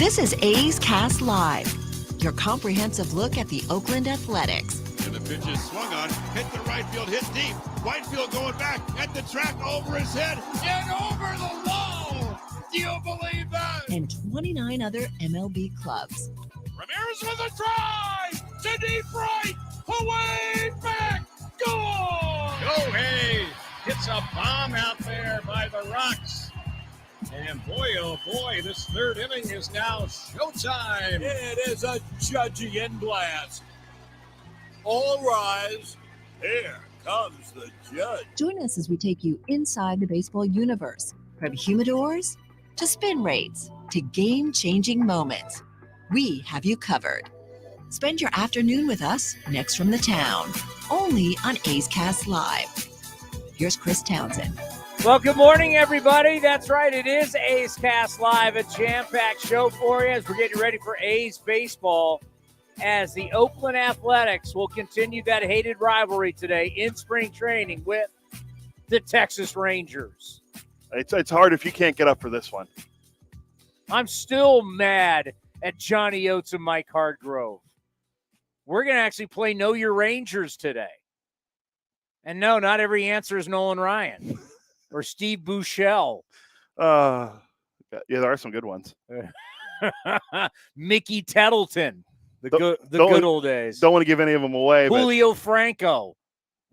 This is A's Cast Live, your comprehensive look at the Oakland Athletics. And the pitch is swung on, hit the right field, hit deep. Whitefield going back at the track, over his head, and over the wall. Do you believe that? And 29 other MLB clubs. Ramirez with a drive to deep right, away back, goal! Go Hayes! Hits a bomb out there by the Rocks. And boy, oh boy, this third inning is now showtime. It is a Judgian blast. All rise. Here comes the judge. Join us as we take you inside the baseball universe, from humidors to spin rates to game-changing moments. We have you covered. Spend your afternoon with us next from the town, only on A's Cast Live. Here's Chris Townsend. Well, good morning, everybody. That's right. It is A's Cast Live, a jam-packed show for you as we're getting ready for A's baseball, as the Oakland Athletics will continue that hated rivalry today in spring training with the Texas Rangers. It's hard if you can't get up for this one. I'm still mad at Johnny Oates and Mike Hardgrove. We're going to actually play Know Your Rangers today. And no, not every answer is Nolan Ryan or Steve Buechele. Yeah, there are some good ones. Mickey Tettleton, the good old days. Don't want to give any of them away. Julio Franco,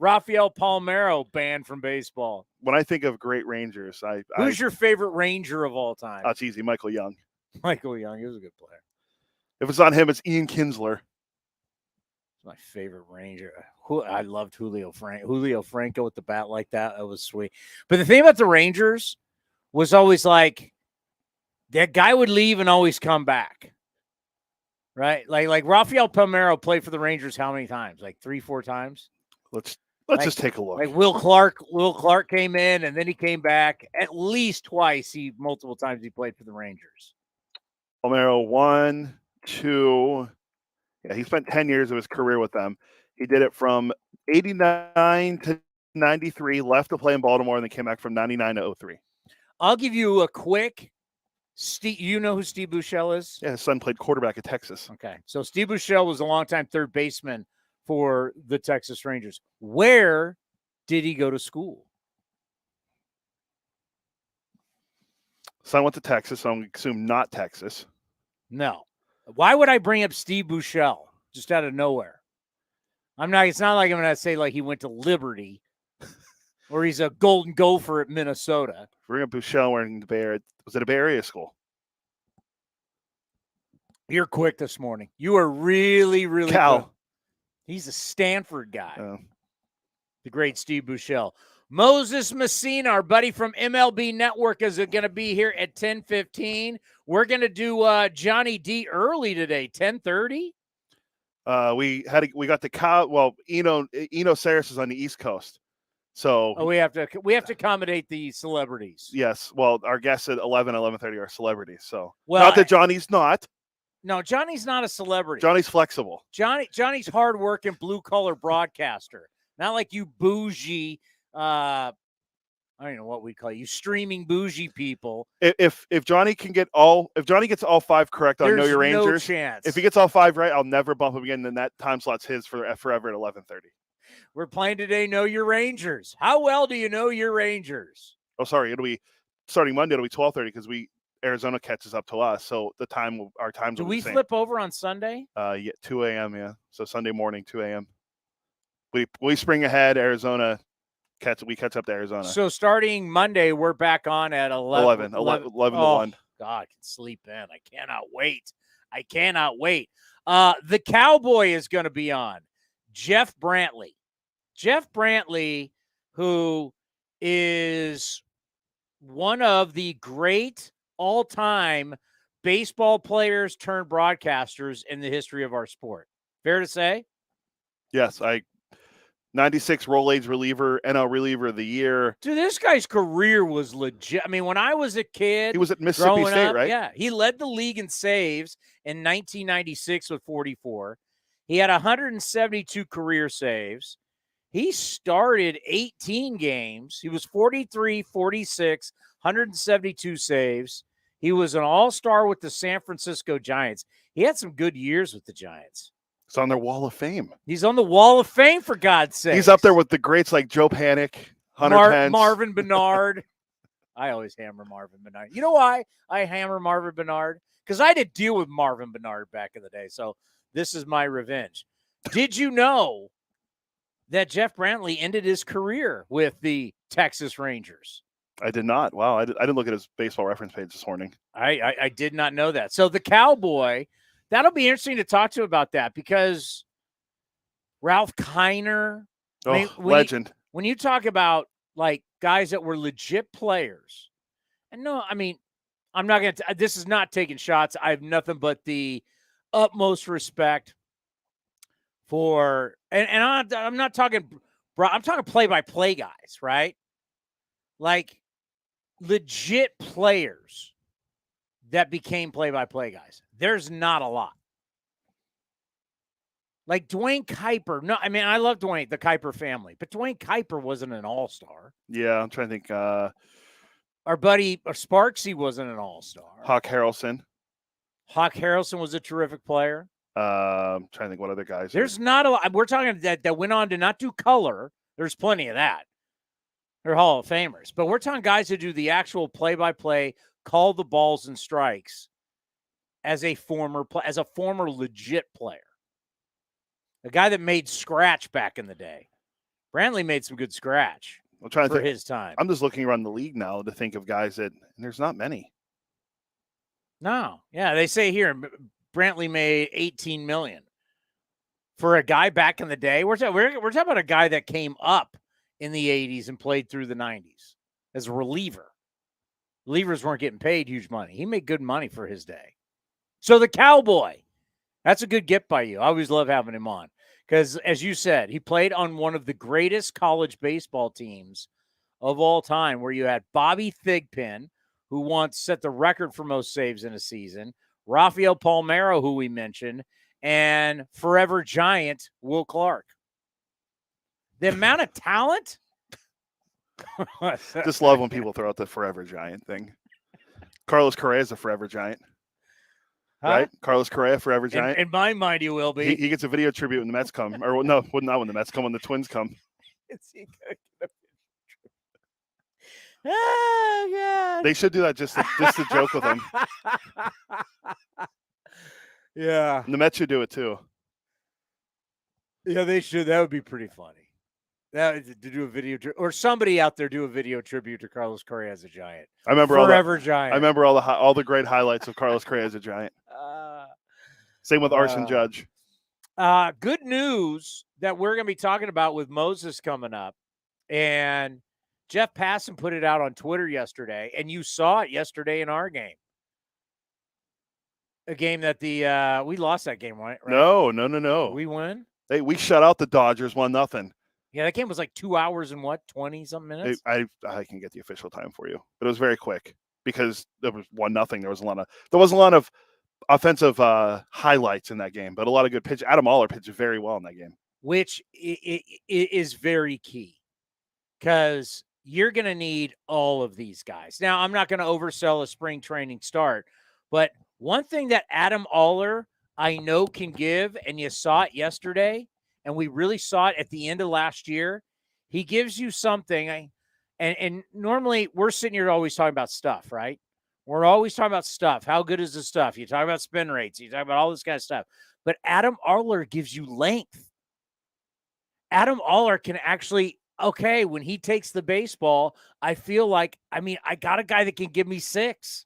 Rafael Palmeiro, banned from baseball. When I think of great Rangers, Who's your favorite Ranger of all time? That's easy, Michael Young. Michael Young, he was a good player. If it's not him, it's Ian Kinsler. My favorite Ranger. I loved Julio Franco with the bat like that. That was sweet. But the thing about the Rangers was always like that guy would leave and always come back. Right? Like Rafael Palmeiro played for the Rangers how many times? Like 3-4 times? Let's just take a look. Like Will Clark came in and then he came back at least twice. Multiple times he played for the Rangers. Palmeiro, 1, 2. Yeah, he spent 10 years of his career with them. He did it from 89 to 93, left to play in Baltimore, and then came back from 99 to 03. I'll give you a quick Steve. You know who Steve Buechele is? Yeah, his son played quarterback at Texas. Okay. So Steve Buechele was a longtime third baseman for the Texas Rangers. Where did he go to school? Son went to Texas, so I'm assuming not Texas. No. Why would I bring up Steve Buechele just out of nowhere? It's not like I'm going to say like he went to Liberty or he's a Golden Gopher at Minnesota. Bring up Buechele wearing the Bay Area. Was it a Bay Area school? You're quick this morning. You are really, really Cal. good. He's a Stanford guy. The great Steve Buechele. Moses Messina, our buddy from MLB Network, is going to be here at 10:15. We're going to do Johnny D early today, 10:30. We got the cow. Well, Eno Sarris is on the East Coast, so we have to accommodate the celebrities. Yes. Well, our guests at 11:30 are celebrities. So not that Johnny's not. No, Johnny's not a celebrity. Johnny's flexible. Johnny's hardworking blue collar broadcaster. Not like you bougie. I don't know what we call you, streaming bougie people. If Johnny gets all 5 correct on Know Your Rangers, no chance. If he gets all 5 right, I'll never bump him again. Then that time slot's his forever at 11:30. We're playing today. Know Your Rangers. How well do you know your Rangers? Oh, sorry. It'll be starting Monday. It'll be 12:30 because Arizona catches up to us. So our times. Do will be we the same. flip over on Sunday? Yeah, 2 a.m. Yeah. So Sunday morning, 2 a.m. We spring ahead. Arizona. We catch up to Arizona. So starting Monday, we're back on at 11 to 1. God, I can sleep in. I cannot wait. The Cowboy is going to be on. Jeff Brantley. Jeff Brantley, who is one of the great all-time baseball players turned broadcasters in the history of our sport. Fair to say? Yes, 96 roll age reliever, NL reliever of the year. Dude, this guy's career was legit. I mean, when I was a kid, he was at Mississippi State, right? Yeah, he led the league in saves in 1996 with 44. He had 172 career saves. He started 18 games. He was 43, 46, 172 saves. He was an all-star with the San Francisco Giants. He had some good years with the Giants. He's on their Wall of Fame. He's on the Wall of Fame, for God's sake. He's up there with the greats like Joe Panic, Hunter Pence. Marvin Bernard. I always hammer Marvin Bernard. You know why I hammer Marvin Bernard? Because I had to deal with Marvin Bernard back in the day. So this is my revenge. Did you know that Jeff Brantley ended his career with the Texas Rangers? I did not. Wow, I didn't look at his baseball reference page this morning. I did not know that. So the Cowboy, that'll be interesting to talk to about that, because Ralph Kiner, legend. When you talk about like guys that were legit players, and no, I mean, I'm not going to, this is not taking shots. I have nothing but the utmost respect for, and I'm not talking, I'm talking play-by-play guys, right? Like legit players that became play-by-play guys. There's not a lot. Like Dwayne Kuiper. No, I mean, I love Dwayne, the Kuiper family, but Dwayne Kuiper wasn't an all-star. Yeah, I'm trying to think. Our buddy Sparksy wasn't an all-star. Hawk Harrelson. Hawk Harrelson was a terrific player. I'm trying to think what other guys. There's not a lot. We're talking that went on to not do color. There's plenty of that. They're Hall of Famers. But we're talking guys who do the actual play-by-play, call the balls and strikes as a former legit player. A guy that made scratch back in the day. Brantley made some good scratch for his time. I'm just looking around the league now to think of guys that, and there's not many. No. Yeah, they say here, Brantley made $18 million. For a guy back in the day, we're talking about a guy that came up in the 80s and played through the 90s as a reliever. Relievers weren't getting paid huge money. He made good money for his day. So the Cowboy, that's a good get by you. I always love having him on because, as you said, he played on one of the greatest college baseball teams of all time, where you had Bobby Thigpen, who once set the record for most saves in a season, Rafael Palmeiro, who we mentioned, and forever Giant Will Clark. The amount of talent. Just love when people throw out the forever Giant thing. Carlos Correa is a forever Giant. Huh? Right? Carlos Correa, forever Giant. In my mind, he will be. He gets a video tribute when the Mets come. Or no, not when the Mets come, when the Twins come. Is he gonna get a Oh, God. They should do that just to joke with him. Yeah. And the Mets should do it too. Yeah, they should. That would be pretty funny. To do a video, or somebody out there do a video tribute to Carlos Correa as a Giant. I remember Giant. I remember all the great highlights of Carlos Correa as a Giant. Same with Arson Judge. Good news that we're going to be talking about with Moses coming up, and Jeff Passan put it out on Twitter yesterday, and you saw it yesterday in our game. A game that we lost that game, right? No. Did we win? We shut out the Dodgers 1-0. Yeah, that game was like 2 hours and 20-something minutes? I can get the official time for you, but it was very quick because there was 1-0. There wasn't a lot of offensive highlights in that game, but a lot of good pitch. Adam Oller pitched very well in that game, which is very key because you're going to need all of these guys. Now, I'm not going to oversell a spring training start, but one thing that Adam Oller I know can give, and you saw it yesterday, and we really saw it at the end of last year, he gives you something. And normally we're sitting here always talking about stuff, right? We're always talking about stuff. How good is the stuff? You talk about spin rates. You talk about all this kind of stuff. But Adam Oller gives you length. Adam Oller can actually, when he takes the baseball, I feel like, I got a guy that can give me 6.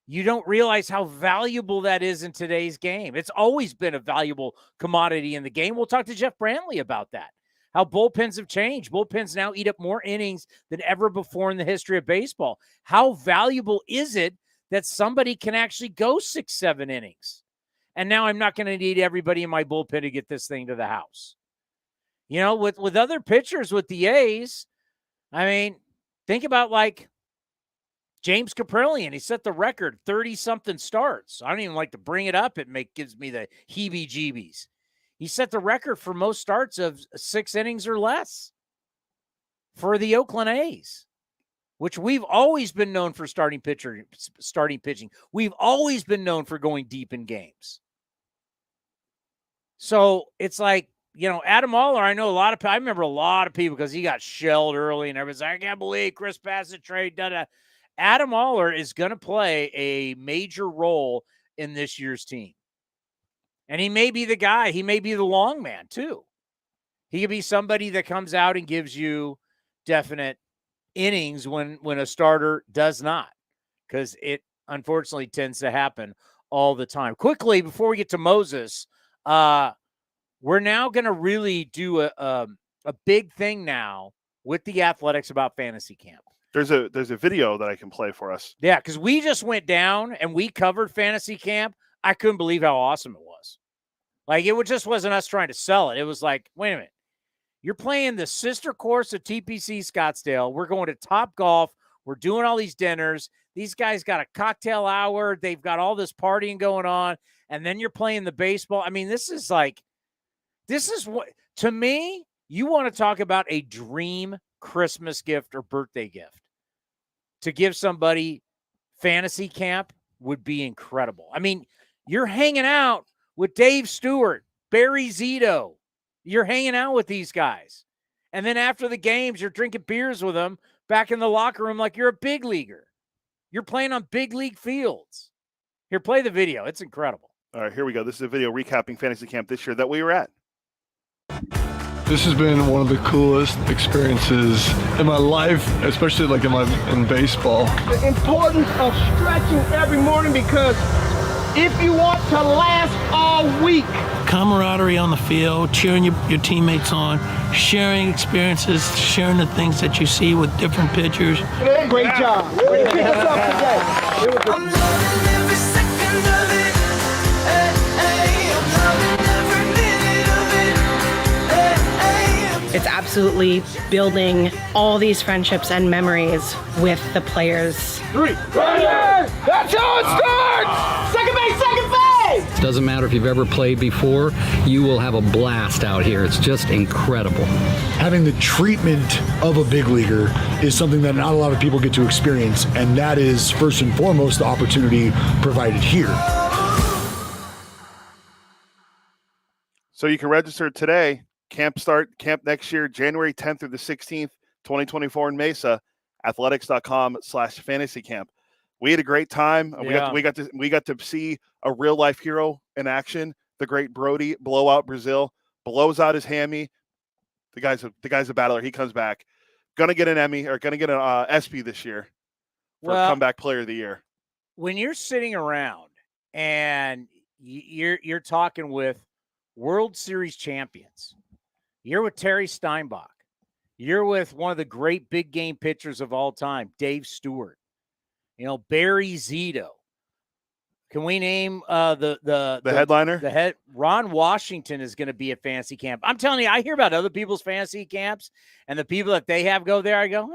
You don't realize how valuable that is in today's game. It's always been a valuable commodity in the game. We'll talk to Jeff Brantley about that, how bullpens have changed. Bullpens now eat up more innings than ever before in the history of baseball. How valuable is it that somebody can actually go 6-7 innings? And now I'm not going to need everybody in my bullpen to get this thing to the house. You know, with other pitchers with the A's, think about like James Caprillion. He set the record 30-something starts. I don't even like to bring it up. It gives me the heebie-jeebies. He set the record for most starts of 6 innings or less for the Oakland A's. which we've always been known for starting pitching. We've always been known for going deep in games. So it's like, Adam Oller, I remember a lot of people because he got shelled early and everybody's like, I can't believe Chris Bassett trade. Adam Oller is going to play a major role in this year's team. And he may be the guy. He may be the long man too. He could be somebody that comes out and gives you definite innings when a starter does not, because it unfortunately tends to happen all the time. Quickly, before we get to Moses, we're now going to really do a big thing now with the Athletics about fantasy camp. There's a video that I can play for us. Yeah, because we just went down and we covered fantasy camp. I couldn't believe how awesome it was. Like, it just wasn't us trying to sell it. It was like, wait a minute. You're playing the sister course of TPC Scottsdale. We're going to Top Golf. We're doing all these dinners. These guys got a cocktail hour. They've got all this partying going on. And then you're playing the baseball. I mean, this is what, to me, you want to talk about a dream Christmas gift or birthday gift. To give somebody fantasy camp would be incredible. I mean, you're hanging out with Dave Stewart, Barry Zito. You're hanging out with these guys. And then after the games, you're drinking beers with them back in the locker room like you're a big leaguer. You're playing on big league fields. Here, play the video. It's incredible. All right, here we go. This is a video recapping fantasy camp this year that we were at. This has been one of the coolest experiences in my life, especially like in baseball. The importance of stretching every morning, because if you want to last all week. Camaraderie on the field, cheering your teammates on, sharing experiences, sharing the things that you see with different pitchers. Great job. Way to kick us off today. I'm loving every second of it. Hey, hey, I'm loving every minute of it. Hey, hey. It's absolutely building all these friendships and memories with the players. Right there! That's how it starts! Second base, second base! Doesn't matter if you've ever played before, you will have a blast out here. It's just incredible. Having the treatment of a big leaguer is something that not a lot of people get to experience, and that is first and foremost the opportunity provided here. So you can register today. Camp next year, January 10th through the 16th, 2024 in Mesa, athletics.com/fantasy camp. We had a great time. Yeah. We got to see a real life hero in action. The great Brody blow out Brazil, blows out his hammy. The guy's a battler. He comes back. Gonna get an Emmy or gonna get an ESPY this year for comeback player of the year. When you're sitting around and you're talking with World Series champions, you're with Terry Steinbach, you're with one of the great big game pitchers of all time, Dave Stewart, Barry Zito. Can we name the headliner? Ron Washington is going to be at fantasy camp. I'm telling you, I hear about other people's fantasy camps and the people that they have go there. I go,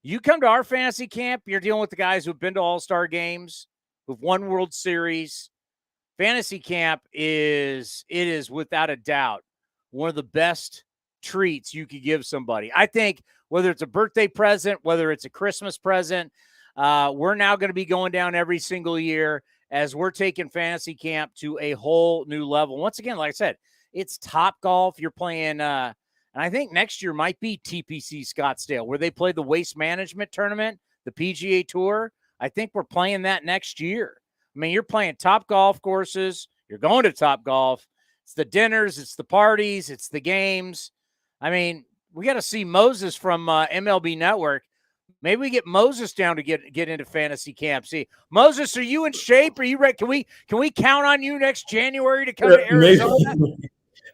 you come to our fantasy camp, you're dealing with the guys who've been to all-star games, who've won World Series. Fantasy camp is without a doubt one of the best treats you could give somebody. I think whether it's a birthday present, whether it's a Christmas present, we're now going to be going down every single year as we're taking fantasy camp to a whole new level. Once again, like I said, it's Top Golf. You're playing, and I think next year might be TPC Scottsdale, where they play the Waste Management Tournament, the PGA Tour. I think we're playing that next year. I mean, you're playing top golf courses. You're going to Top Golf. It's the dinners. It's the parties. It's the games. I mean, we got to see Moses from MLB Network. Maybe we get Moses down to get into fantasy camp. See, Moses, are you in shape? Are you ready? Can we count on you next January to come to Arizona?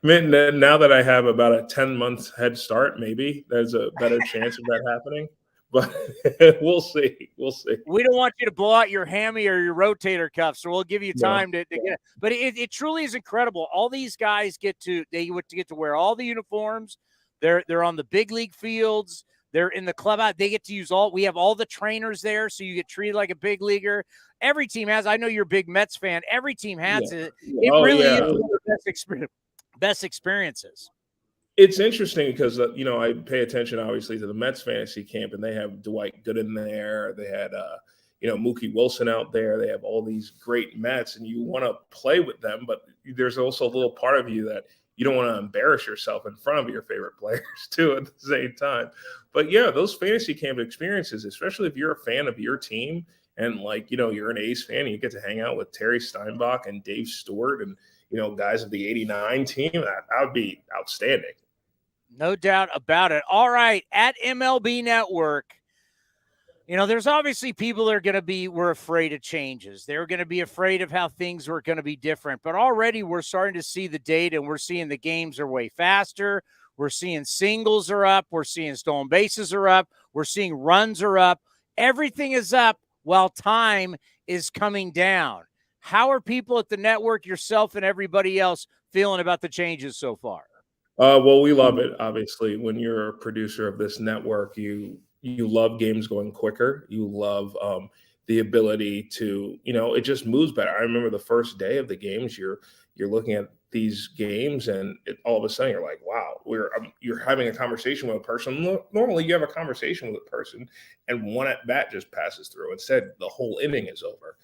Now that I have about a 10-month head start, maybe there's a better chance of that happening. But we'll see. We don't want you to blow out your hammy or your rotator cuff, so we'll give you time to get it. But it truly is incredible. All these guys get to wear all the uniforms. They're on the big league fields. They're in the clubhouse. They get to use we have all the trainers there, so you get treated like a big leaguer. Every team has. I know you're a big Mets fan. Every team has it. It really is one of the best experiences. It's interesting because I pay attention obviously to the Mets fantasy camp, and they have Dwight Gooden there. They had Mookie Wilson out there. They have all these great Mets, and you want to play with them, but there's also a little part of you that you don't want to embarrass yourself in front of your favorite players too at the same time. But yeah, those fantasy camp experiences, especially if you're a fan of your team and you're an A's fan, and you get to hang out with Terry Steinbach and Dave Stewart and guys of the '89 team, that would be outstanding. No doubt about it. All right, at MLB Network, there's obviously people that were afraid of changes. They're going to be afraid of how things were going to be different. But already we're starting to see the data, and we're seeing the games are way faster. We're seeing singles are up. We're seeing stolen bases are up. We're seeing runs are up. Everything is up while time is coming down. How are people at the network, yourself and everybody else, feeling about the changes so far? Well, we love it. Obviously, when you're a producer of this network, you love games going quicker. You love the ability to, it just moves better. I remember the first day of the games, you're looking at these games, and all of a sudden you're like, wow, you're having a conversation with a person. Normally, you have a conversation with a person, and one at bat just passes through. Instead, the whole inning is over.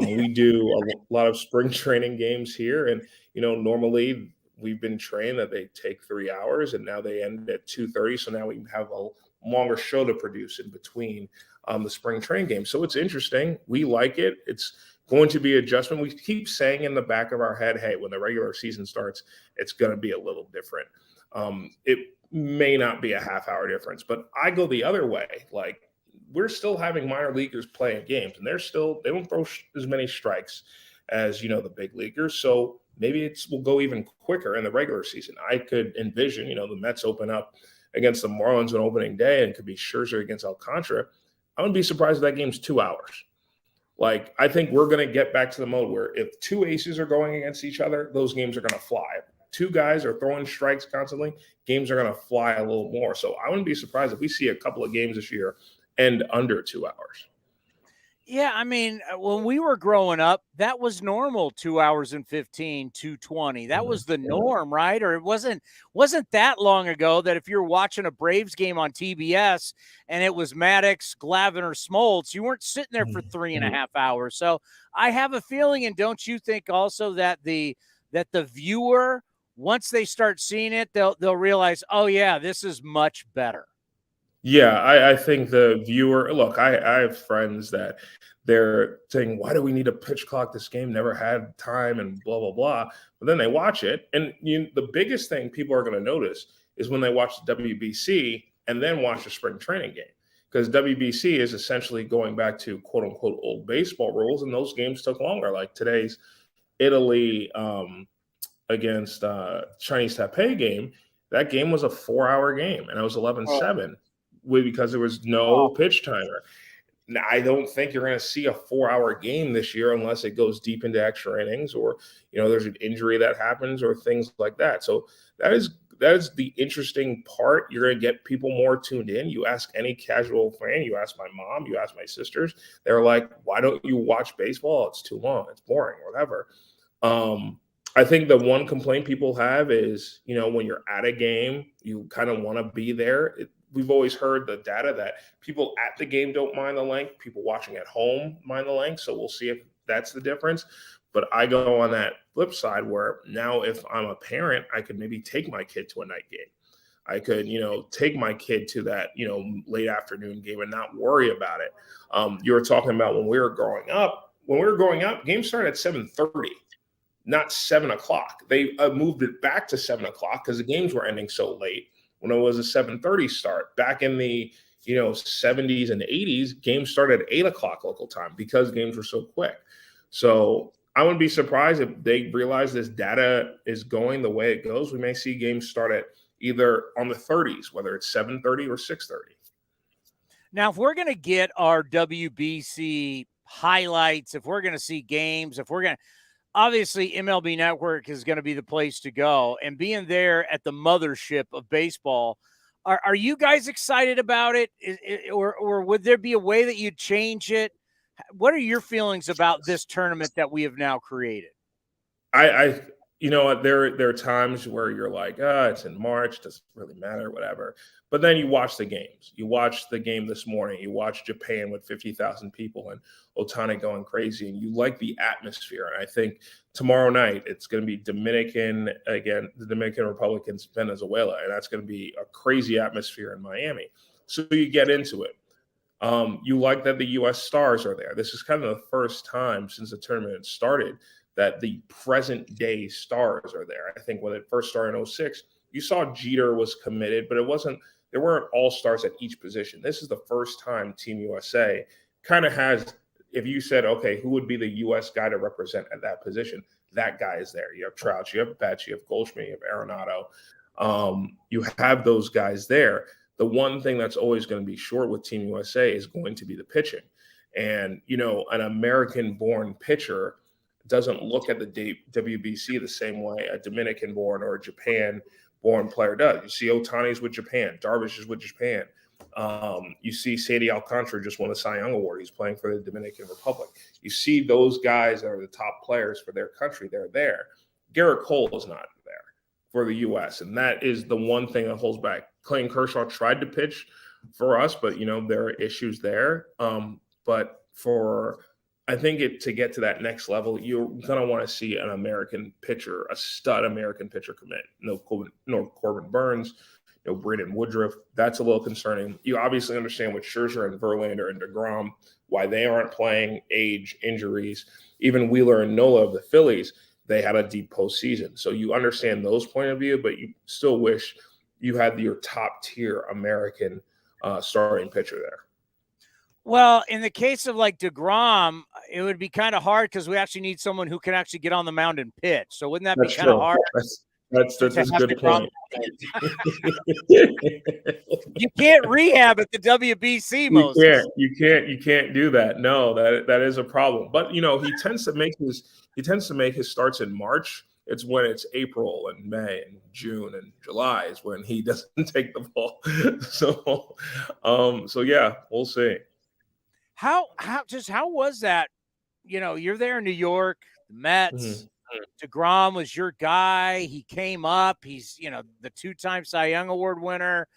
We do a lot of spring training games here, and normally we've been trained that they take 3 hours, and now they end at 2:30. So now we have a longer show to produce in between the spring training game. So it's interesting. We like it. It's going to be adjustment. We keep saying in the back of our head, hey, when the regular season starts, it's going to be a little different. It may not be a half-hour difference, but I go the other way. We're still having minor leaguers playing games, and they don't throw as many strikes as the big leaguers. So maybe will go even quicker in the regular season. I could envision, the Mets open up against the Marlins on opening day, and could be Scherzer against Alcantara. I wouldn't be surprised if that game's 2 hours. I think we're going to get back to the mode where if two aces are going against each other, those games are going to fly. If two guys are throwing strikes constantly, games are going to fly a little more. So I wouldn't be surprised if we see a couple of games this year end under 2 hours. Yeah, I mean, when we were growing up, that was normal, 2 hours and 15, 2:20. That was the norm, right? Or it wasn't that long ago that if you're watching a Braves game on TBS and it was Maddox, Glavine, or Smoltz, you weren't sitting there for 3.5 hours. So I have a feeling, and don't you think also that the viewer, once they start seeing it, they'll realize, oh yeah, this is much better. Yeah, I think the viewer, look, I have friends that they're saying, why do we need a pitch clock? This game never had time and blah, blah, blah. But then they watch it. And the biggest thing people are going to notice is when they watch the WBC and then watch the spring training game. Because WBC is essentially going back to quote unquote old baseball rules. And those games took longer. Like today's Italy against Chinese Taipei game, that game was a 4-hour game and it was 11-7. Because there was no pitch timer. Now, I don't think you're going to see a 4-hour game this year unless it goes deep into extra innings or, there's an injury that happens or things like that. So that is the interesting part. You're going to get people more tuned in. You ask any casual fan, you ask my mom, you ask my sisters, they're like, why don't you watch baseball? It's too long. It's boring, whatever. I think the one complaint people have is, when you're at a game, you kind of want to be there. We've always heard the data that people at the game don't mind the length. People watching at home mind the length. So we'll see if that's the difference. But I go on that flip side where now if I'm a parent, I could maybe take my kid to a night game. I could, take my kid to that, late afternoon game and not worry about it. You were talking about when we were growing up. When we were growing up, games started at 7:30. Not 7 o'clock. They moved it back to 7 o'clock because the games were ending so late. When it was a 7:30 start, back in the 70s and 80s, games started at 8 o'clock local time because games were so quick. So I wouldn't be surprised if they realize this data is going the way it goes. We may see games start at either on the 30s, whether it's 7:30 or 6:30. Now, if we're going to get our WBC highlights, if we're going to see games, obviously, MLB Network is going to be the place to go. And being there at the mothership of baseball, are you guys excited about it? Or would there be a way that you'd change it? What are your feelings about this tournament that we have now created? I you know what, there are times where you're like, it's in March, doesn't really matter, whatever. But then you watch the games. You watch the game this morning. You watch Japan with 50,000 people and Otani going crazy, and you like the atmosphere. And I think tomorrow night it's going to be Dominican again, the Dominican Republic and Venezuela, and that's going to be a crazy atmosphere in Miami. So you get into it. You like that the U.S. stars are there. This is kind of the first time since the tournament started that the present day stars are there. I think when it first started in 06, you saw Jeter was committed, but there weren't all stars at each position. This is the first time Team USA kind of has, if you said, okay, who would be the U.S. guy to represent at that position? That guy is there. You have Trout, you have Betts, you have Goldschmidt, you have Arenado. You have those guys there. The one thing that's always going to be short with Team USA is going to be the pitching. And, an American-born pitcher doesn't look at the WBC the same way a Dominican-born or a Japan-born player does. You see Otani's with Japan. Darvish is with Japan. You see Sandy Alcantara just won the Cy Young Award. He's playing for the Dominican Republic. You see those guys that are the top players for their country. They're there. Garrett Cole is not there for the U.S., and that is the one thing that holds back. Clayton Kershaw tried to pitch for us, but, there are issues there. But I think to get to that next level, you're going to want to see an American pitcher, a stud American pitcher commit. No Corbin Burns, no Braden Woodruff. That's a little concerning. You obviously understand with Scherzer and Verlander and DeGrom, why they aren't playing, age, injuries. Even Wheeler and Nola of the Phillies, they had a deep postseason. So you understand those point of view, but you still wish you had your top tier American starting pitcher there. Well, in the case of like DeGrom, it would be kind of hard because we actually need someone who can actually get on the mound and pitch. So wouldn't that be kind of hard? That's a good point. You can't rehab at the WBC. You can't do that. No, that is a problem. But he tends to make his starts in March. It's when it's April and May and June and July is when he doesn't take the ball. So yeah, we'll see. How was that? You're there in New York, the Mets. Mm-hmm. DeGrom was your guy. He came up. He's, the 2-time Cy Young Award winner.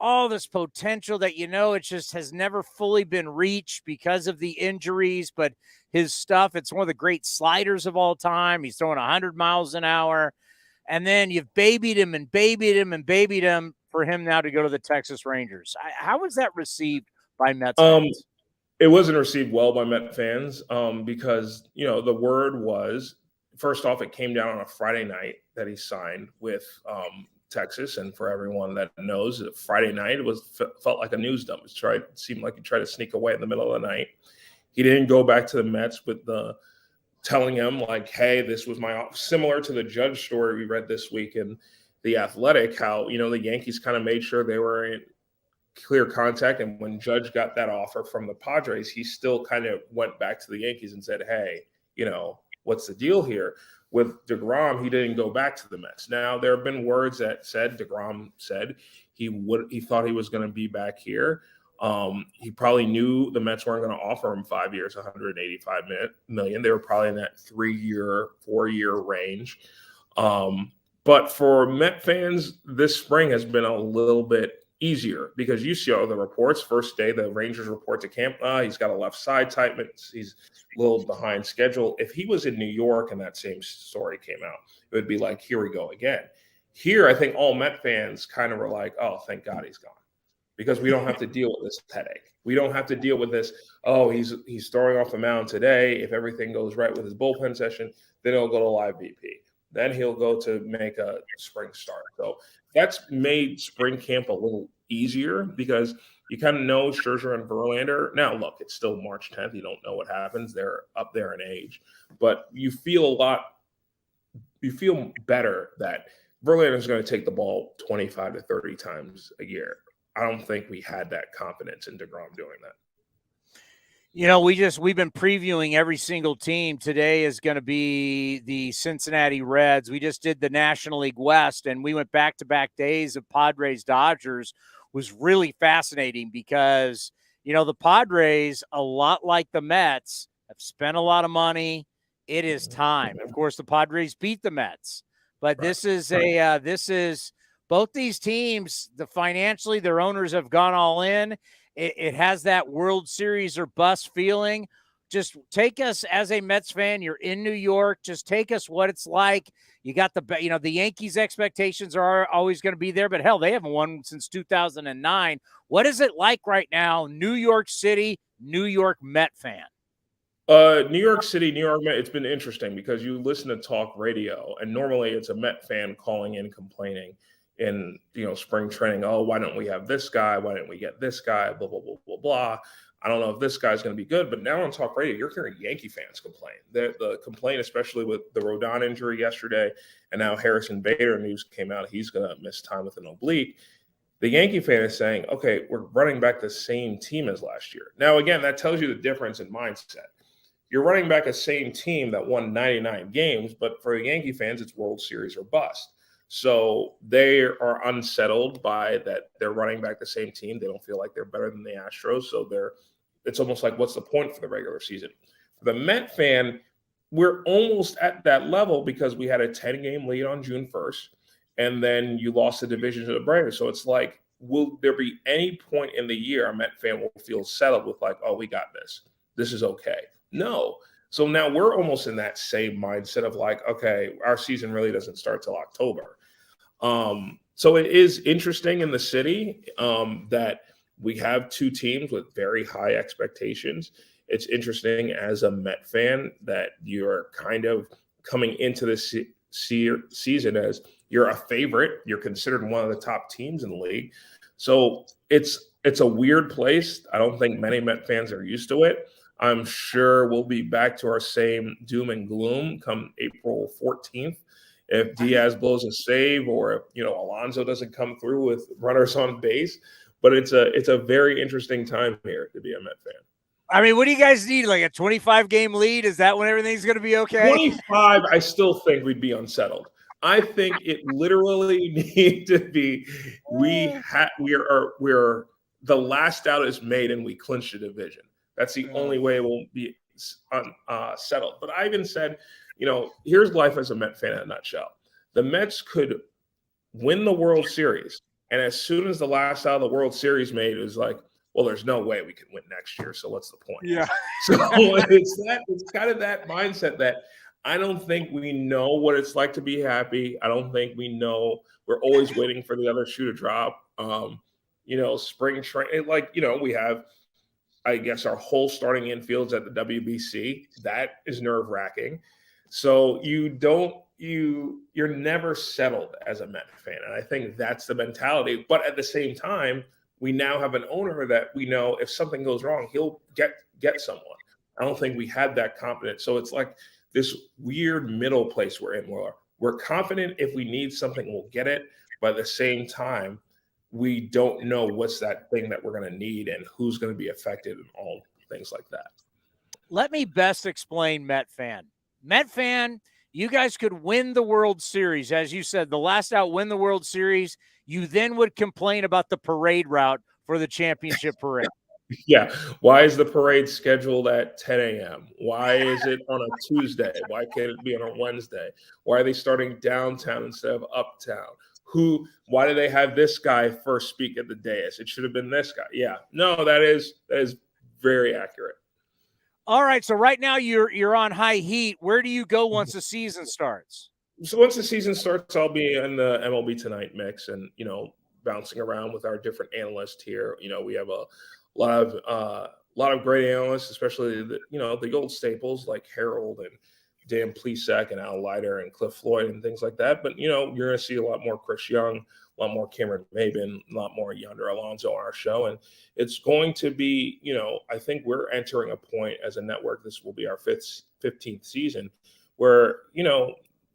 All this potential that, it just has never fully been reached because of the injuries. But his stuff, it's one of the great sliders of all time. He's throwing 100 miles an hour. And then you've babied him for him now to go to the Texas Rangers. How was that received by Mets fans? It wasn't received well by Met fans because, the word was, first off, it came down on a Friday night that he signed with Texas. And for everyone that knows, Friday night felt like a news dump. It seemed like he tried to sneak away in the middle of the night. He didn't go back to the Mets with telling him like, hey, this was similar to the Judge story we read this week in The Athletic, how, the Yankees kind of made sure they were in clear contact. And when Judge got that offer from the Padres, he still kind of went back to the Yankees and said, hey, what's the deal here? With DeGrom, he didn't go back to the Mets. Now, there have been words that said DeGrom said he thought he was going to be back here. He probably knew the Mets weren't going to offer him 5 years, $185 million. They were probably in that 3-year, 4-year range. But for Met fans, this spring has been a little bit easier because you see all the reports. First day, the Rangers report to camp, he's got a left side tightness. He's a little behind schedule. If he was in New York and that same story came out, it would be like, here we go again. Here, I think all Met fans kind of were like, oh, thank God he's gone, because we don't have to deal with this headache. We don't have to deal with this. Oh, he's throwing off the mound today. If everything goes right with his bullpen session, then he'll go to live BP. Then he'll go to make a spring start. So that's made spring camp a little easier because you kind of know Scherzer and Verlander. Now, look, it's still March 10th. You don't know what happens. They're up there in age. But you feel better that Verlander is going to take the ball 25 to 30 times a year. I don't think we had that confidence in DeGrom doing that. We've been previewing every single team. Today is going to be the Cincinnati Reds. We just did the National League West, and we went back-to-back days of Padres Dodgers. Was really fascinating because, the Padres, a lot like the Mets, have spent a lot of money, it is time. Of course, the Padres beat the Mets, but this is both these teams. Financially, their owners have gone all in. It has that World Series or bust feeling. Just take us as a Mets fan. You're in New York. Just take us what it's like. You got the Yankees expectations are always going to be there, but hell, they haven't won since 2009. What is it like right now? New York City, New York Met fan. New York City, New York Met, it's been interesting because you listen to talk radio, and normally it's a Met fan calling in complaining in spring training. Oh, why don't we have this guy? Why didn't we get this guy? Blah, blah, blah, blah, blah. I don't know if this guy's going to be good, but now on talk radio, you're hearing Yankee fans complain. The complaint, especially with the Rodon injury yesterday, and now Harrison Bader news came out, he's going to miss time with an oblique. The Yankee fan is saying, okay, we're running back the same team as last year. Now, again, that tells you the difference in mindset. You're running back a same team that won 99 games, but for the Yankee fans, it's World Series or bust. So they are unsettled by that they're running back the same team. They don't feel like they're better than the Astros. So it's almost like, what's the point for the regular season? For the Met fan, we're almost at that level because we had a 10-game lead on June 1st, and then you lost the division to the Braves. So it's like, will there be any point in the year a Met fan will feel settled with like, oh, we got this. This is okay. No. So now we're almost in that same mindset of like, okay, our season really doesn't start till October. So it is interesting in the city that we have two teams with very high expectations. It's interesting as a Met fan that you're kind of coming into this season as you're a favorite. You're considered one of the top teams in the league. So it's a weird place. I don't think many Met fans are used to it. I'm sure we'll be back to our same doom and gloom come April 14th. If Diaz blows a save or if, Alonso doesn't come through with runners on base. But it's a very interesting time here to be a Met fan. I mean, what do you guys need? Like a 25-game lead? Is that when everything's going to be okay? 25, I still think we'd be unsettled. I think it literally needs to be we're the last out is made and we clinch the division. That's the only way we'll be settled. But I even said, here's life as a Met fan in a nutshell. The Mets could win the World Series. And as soon as the last out of the World Series made, it was like, well, there's no way we can win next year. So what's the point? Yeah. So it's kind of that mindset that I don't think we know what it's like to be happy. I don't think we know. We're always waiting for the other shoe to drop. Spring training, we have, I guess, our whole starting infield's at the WBC. That is nerve-wracking. So you're never settled as a Met fan. And I think that's the mentality. But at the same time, we now have an owner that we know if something goes wrong, he'll get someone. I don't think we had that confidence. So it's like this weird middle place we're in where we're confident if we need something, we'll get it. But at the same time, we don't know what's that thing that we're going to need and who's going to be affected and all things like that. Let me best explain Met fan. Met fan, you guys could win the World Series. As you said, the last out win the World Series. You then would complain about the parade route for the championship parade. Yeah. Why is the parade scheduled at 10 a.m.? Why is it on a Tuesday? Why can't it be on a Wednesday? Why are they starting downtown instead of uptown? Why do they have this guy first speak at the dais? It should have been this guy. Yeah. No, that is very accurate. All right. So right now you're on high heat. Where do you go once the season starts? So once the season starts, I'll be in the MLB Tonight mix and, bouncing around with our different analysts here. We have a lot of great analysts, especially the old staples like Harold and Dan Plesac and Al Leiter and Cliff Floyd and things like that. But, you're going to see a lot more Chris Young, a lot more Cameron Maben, a lot more Yonder Alonso on our show. And it's going to be, I think we're entering a point as a network, this will be our 15th season, where,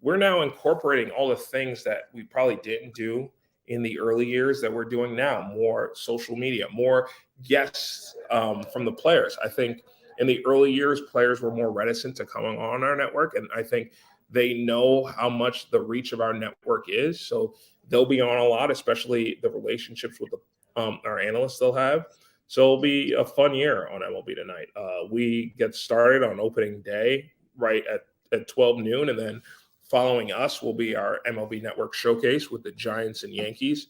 we're now incorporating all the things that we probably didn't do in the early years that we're doing now. More social media, more guests from the players. I think in the early years, players were more reticent to coming on our network. And I think they know how much the reach of our network is. So they'll be on a lot, especially the relationships with our analysts they'll have. So it'll be a fun year on MLB Tonight. We get started on opening day right at at 12 noon, and then following us will be our MLB Network showcase with the Giants and Yankees.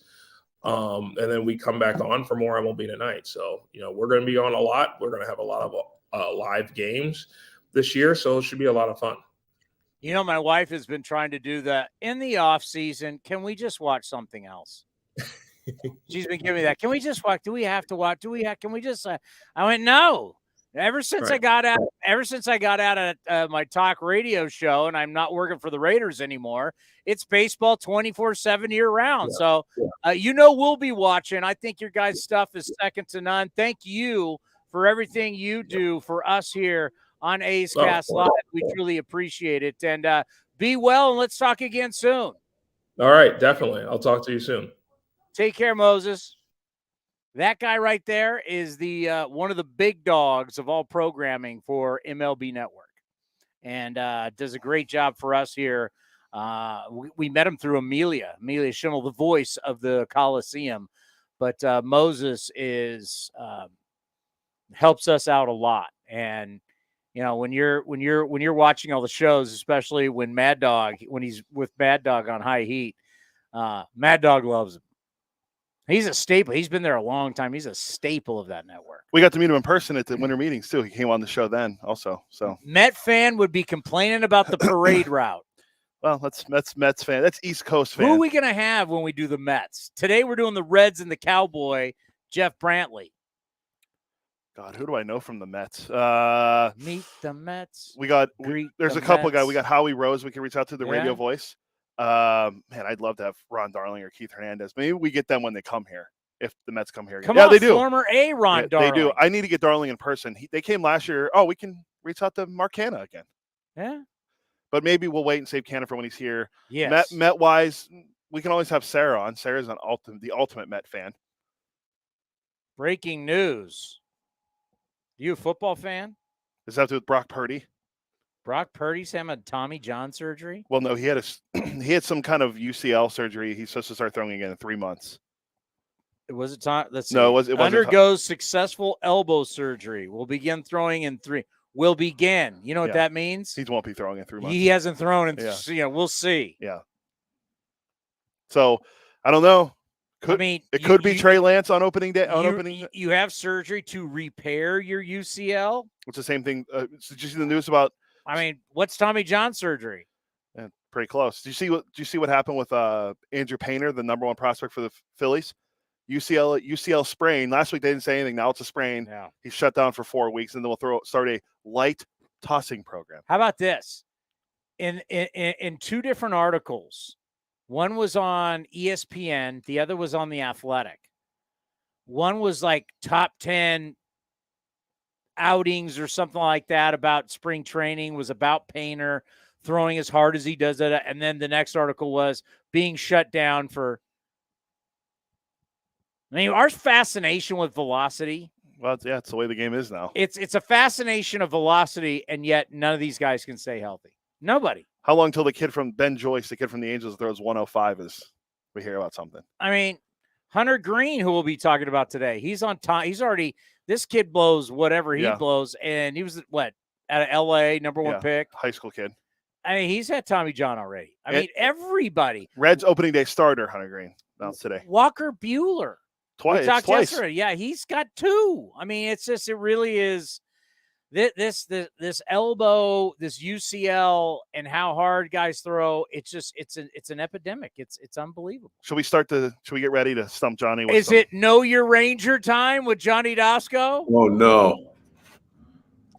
And then we come back on for more MLB tonight. So, we're going to be on a lot. We're going to have a lot of live games this year. So it should be a lot of fun. My wife has been trying to do that in the off season. Can we just watch something else? She's been giving me that. Can we just watch? Do we have to watch? Can we just, I went, no. Ever since I got out of my talk radio show and I'm not working for the Raiders anymore, it's baseball 24/7 year round. So, we'll be watching. I think your guys' stuff is second to none. Thank you for everything you do for us here on A's Cast Live. We truly appreciate it. And be well, and let's talk again soon. All right, definitely. I'll talk to you soon. Take care, Moses. That guy right there is the one of the big dogs of all programming for MLB Network, and does a great job for us here. We met him through Amelia Schimmel, the voice of the Coliseum, but Moses is helps us out a lot. And when you're watching all the shows, especially when he's with Mad Dog on High Heat, Mad Dog loves him. He's a staple. He's been there a long time. He's a staple of that network. We got to meet him in person at the winter meetings too. He came on the show then also. So Met fan would be complaining about the parade route. Well, that's Mets fan. That's East Coast fan. Who are we going to have when we do the Mets? Today we're doing the Reds and the Cowboy, Jeff Brantley. God, who do I know from the Mets? Meet the Mets. There's a couple guys. We got Howie Rose. We can reach out to the radio voice. Man, I'd love to have Ron Darling or Keith Hernandez. Maybe we get them when they come here. If the Mets come here, they do. Former Ron Darling. They do. I need to get Darling in person. They came last year. Oh, we can reach out to Mark Canha again. Yeah, but maybe we'll wait and save Canha for when he's here. Yes. Met wise, we can always have Sarah on. Sarah's the ultimate Met fan. Breaking news. You a football fan? Does that have to do with Brock Purdy? Brock Purdy's having Tommy John surgery? Well, no, he had some kind of UCL surgery. He's supposed to start throwing again in 3 months. Was it time? Let's see. No, it wasn't. Undergoes successful elbow surgery. Will begin throwing in 3. Will begin. You know what that means? He won't be throwing in 3 months. He hasn't thrown in. We'll see. Yeah. So I don't know. It could be Trey Lance on opening day. You have surgery to repair your UCL. It's the same thing. Did you see the news about? What's Tommy John surgery? Yeah, pretty close. Do you see what happened with Andrew Painter, the number 1 prospect for the Phillies? UCL sprain. Last week they didn't say anything. Now it's a sprain. Yeah. He's shut down for 4 weeks, and then we'll start a light tossing program. How about this? In 2 different articles, one was on ESPN, the other was on The Athletic. One was like top 10 outings or something like that about spring training, was about Painter throwing as hard as he does it. And then the next article was being shut down for. Our fascination with velocity. Well, yeah, it's the way the game is now. It's a fascination of velocity, and yet none of these guys can stay healthy. Nobody. How long till the kid from Ben Joyce, the kid from the Angels, throws 105 is we hear about something? Hunter Green, who we'll be talking about today, he's on time. He's already, this kid blows whatever he blows, and he was, out of L.A., number 1 pick. High school kid. He's had Tommy John already. Everybody. Reds opening day starter, Hunter Green, announced today. Walker Buehler. Twice. Yesterday. Yeah, he's got 2. It really is this elbow, this UCL, and how hard guys throw. It's an epidemic. It's unbelievable. Should we get ready to stump Johnny? Is it Know Your Ranger time with Johnny Doskow? Oh no.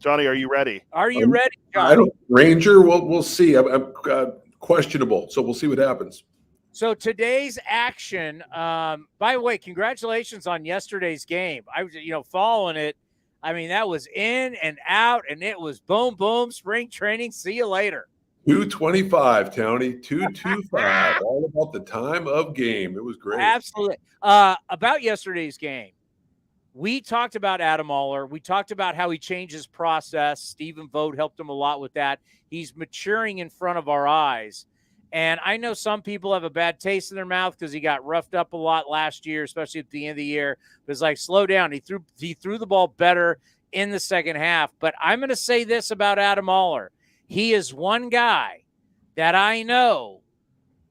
Johnny, are you ready? Are you ready, Johnny? Ranger, we'll see. I'm questionable, so we'll see what happens. So today's action, by the way, congratulations on yesterday's game. I was, following it. That was in and out, and it was boom, boom, spring training. See you later. 225, Tony, 225. All about the time of game. It was great. Absolutely. About yesterday's game, we talked about Adam Oller. We talked about how he changed his process. Stephen Vogt helped him a lot with that. He's maturing in front of our eyes. And I know some people have a bad taste in their mouth because he got roughed up a lot last year, especially at the end of the year. It was like, slow down. He threw the ball better in the second half. But I'm going to say this about Adam Oller. He is one guy that I know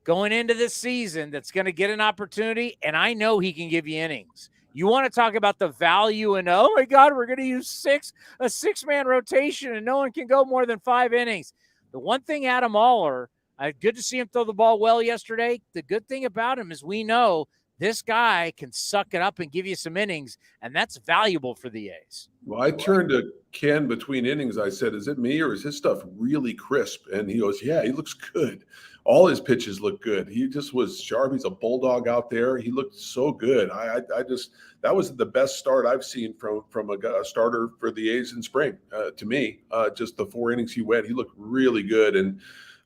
going into this season that's going to get an opportunity, and I know he can give you innings. You want to talk about the value and, oh, my God, we're going to use a six-man rotation, and no one can go more than 5 innings. The one thing Adam Aller, good to see him throw the ball well yesterday. The good thing about him is we know this guy can suck it up and give you some innings, and that's valuable for the A's. Well, I turned to Ken between innings. I said, is it me or is his stuff really crisp? And he goes, yeah, he looks good. All his pitches look good. He just was sharp. He's a bulldog out there. He looked so good. That was the best start I've seen from a starter for the A's in spring. To me, just the 4 innings he went, he looked really good. And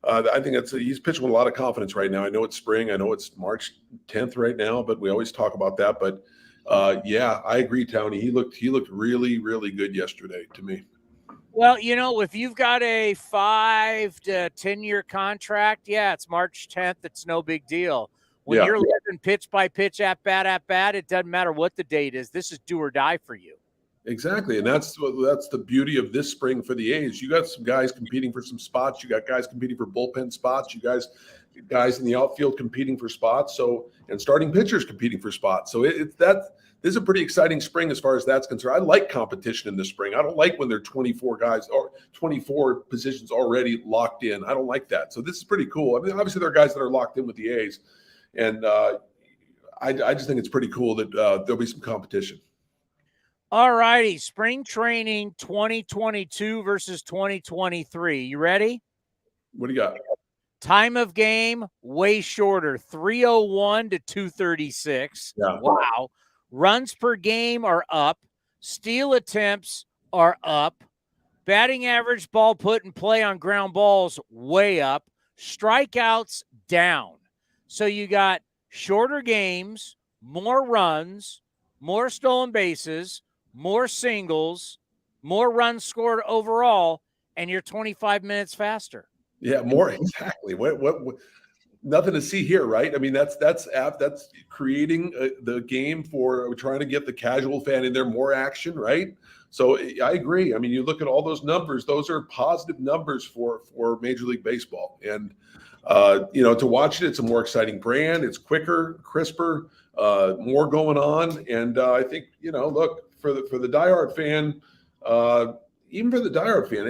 I think he's pitching with a lot of confidence right now. I know it's spring. I know it's March 10th right now, but we always talk about that. But yeah, I agree, Townie. He looked really, really good yesterday to me. Well, if you've got a 5 to 10-year contract, yeah, it's March 10th. It's no big deal. When you're living pitch by pitch, at bat, it doesn't matter what the date is. This is do or die for you. Exactly, and that's the beauty of this spring for the A's. You got some guys competing for some spots. You got guys competing for bullpen spots. You guys in the outfield competing for spots. So, and starting pitchers competing for spots. So this is a pretty exciting spring as far as that's concerned. I like competition in the spring. I don't like when there are 24 guys or 24 positions already locked in. I don't like that. So this is pretty cool. I mean, obviously there are guys that are locked in with the A's, and I just think it's pretty cool that there'll be some competition. All righty, spring training 2022 versus 2023. You ready? What do you got? Time of game, way shorter, 301 to 236. Yeah. Wow. Runs per game are up. Steal attempts are up. Batting average, ball put in play on ground balls, way up. Strikeouts, down. So you got shorter games, more runs, more stolen bases, more singles, more runs scored overall, and you're 25 minutes faster. Yeah, more exactly. What nothing to see here, right? I mean, that's creating the game for trying to get the casual fan in there, more action, right? So I agree. I mean, you look at all those numbers; those are positive numbers for Major League Baseball. And to watch it, it's a more exciting brand. It's quicker, crisper, more going on. And I think look for the diehard fan. Even for the diehard fan,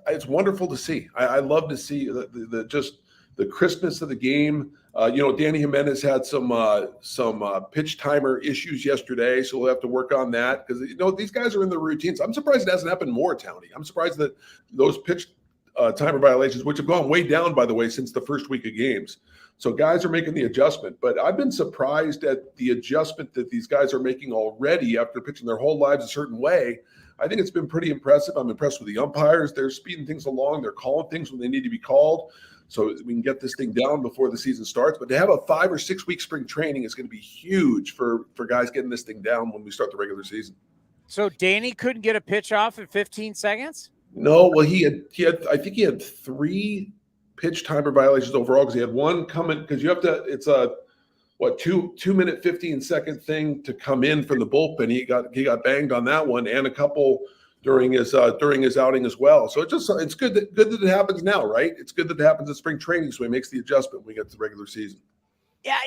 it's wonderful to see. I love to see the crispness of the game. Danny Jimenez had some pitch timer issues yesterday, so we'll have to work on that because these guys are in the routines. I'm surprised it hasn't happened more, Townie. I'm surprised that those pitch timer violations, which have gone way down, by the way, since the first week of games. So guys are making the adjustment, but I've been surprised at the adjustment that these guys are making already after pitching their whole lives a certain way. I think it's been pretty impressive. I'm impressed with the umpires. They're speeding things along. They're calling things when they need to be called so we can get this thing down before the season starts. But to have a 5 or 6 week spring training is going to be huge for guys getting this thing down when we start the regular season. So Danny couldn't get a pitch off in 15 seconds? No, well, he had I think he had 3 pitch timer violations overall because he had one coming because you have to. It's a 2 minute 15-second thing to come in from the bullpen. He got banged on that one and a couple during his outing as well. So it's good that it happens now, right? It's good that it happens in spring training, so he makes the adjustment when we get to the regular season. Yeah,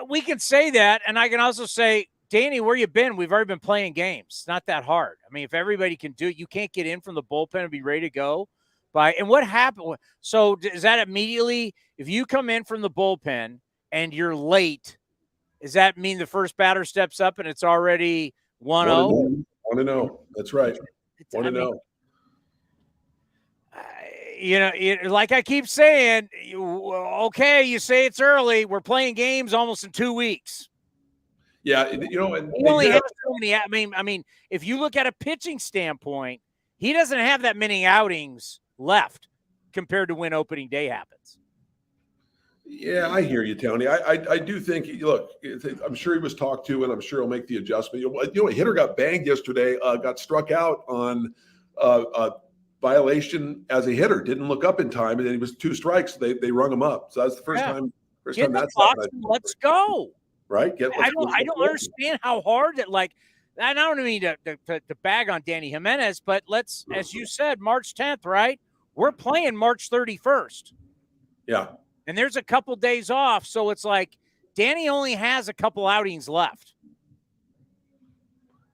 we can say that, and I can also say, Danny, where you been? We've already been playing games. It's not that hard. I mean, if everybody can do it, you can't get in from the bullpen and be ready to go. And what happened? So is that immediately if you come in from the bullpen and you're late, does that mean the first batter steps up and it's already 1-0? 1-0. That's right. 1-0. Like I keep saying, okay, you say it's early. We're playing games almost in 2 weeks. Yeah, and he only has so many. I mean, if you look at a pitching standpoint, he doesn't have that many outings left compared to when opening day happens. Yeah, I hear you, Tony. I do think, look, I'm sure he was talked to, and I'm sure he'll make the adjustment. A hitter got banged yesterday, got struck out on a violation as a hitter, didn't look up in time, and then he was 2 strikes. They rung him up. So that's the first time. Get the box and let's go. Right? I don't understand how hard that, like, I don't mean to bag on Danny Jimenez, but let's, as you said, March 10th, right? we're playing March 31st. Yeah. And there's a couple days off. So it's like Danny only has a couple outings left.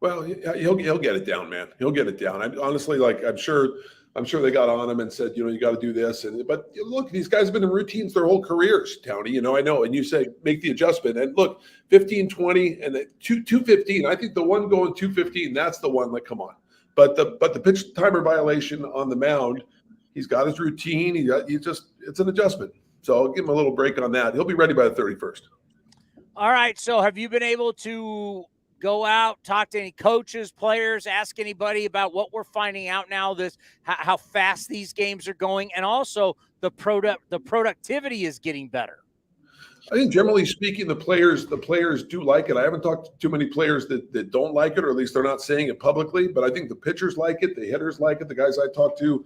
Well, he'll get it down, man. He'll get it down. Honestly, like I'm sure they got on him and said, you got to do this. But look, these guys have been in routines their whole careers, Townie. I know. And you say make the adjustment. And look, 15-20 and the 215. I think the one going 215, that's the one. Like, come on. But the pitch timer violation on the mound, he's got his routine. It's an adjustment. So I'll give him a little break on that. He'll be ready by the 31st. All right. So have you been able to go out, talk to any coaches, players, ask anybody about what we're finding out now, how fast these games are going, and also the productivity is getting better? I think generally speaking, the players do like it. I haven't talked to too many players that don't like it, or at least they're not saying it publicly, but I think the pitchers like it, the hitters like it, the guys I talk to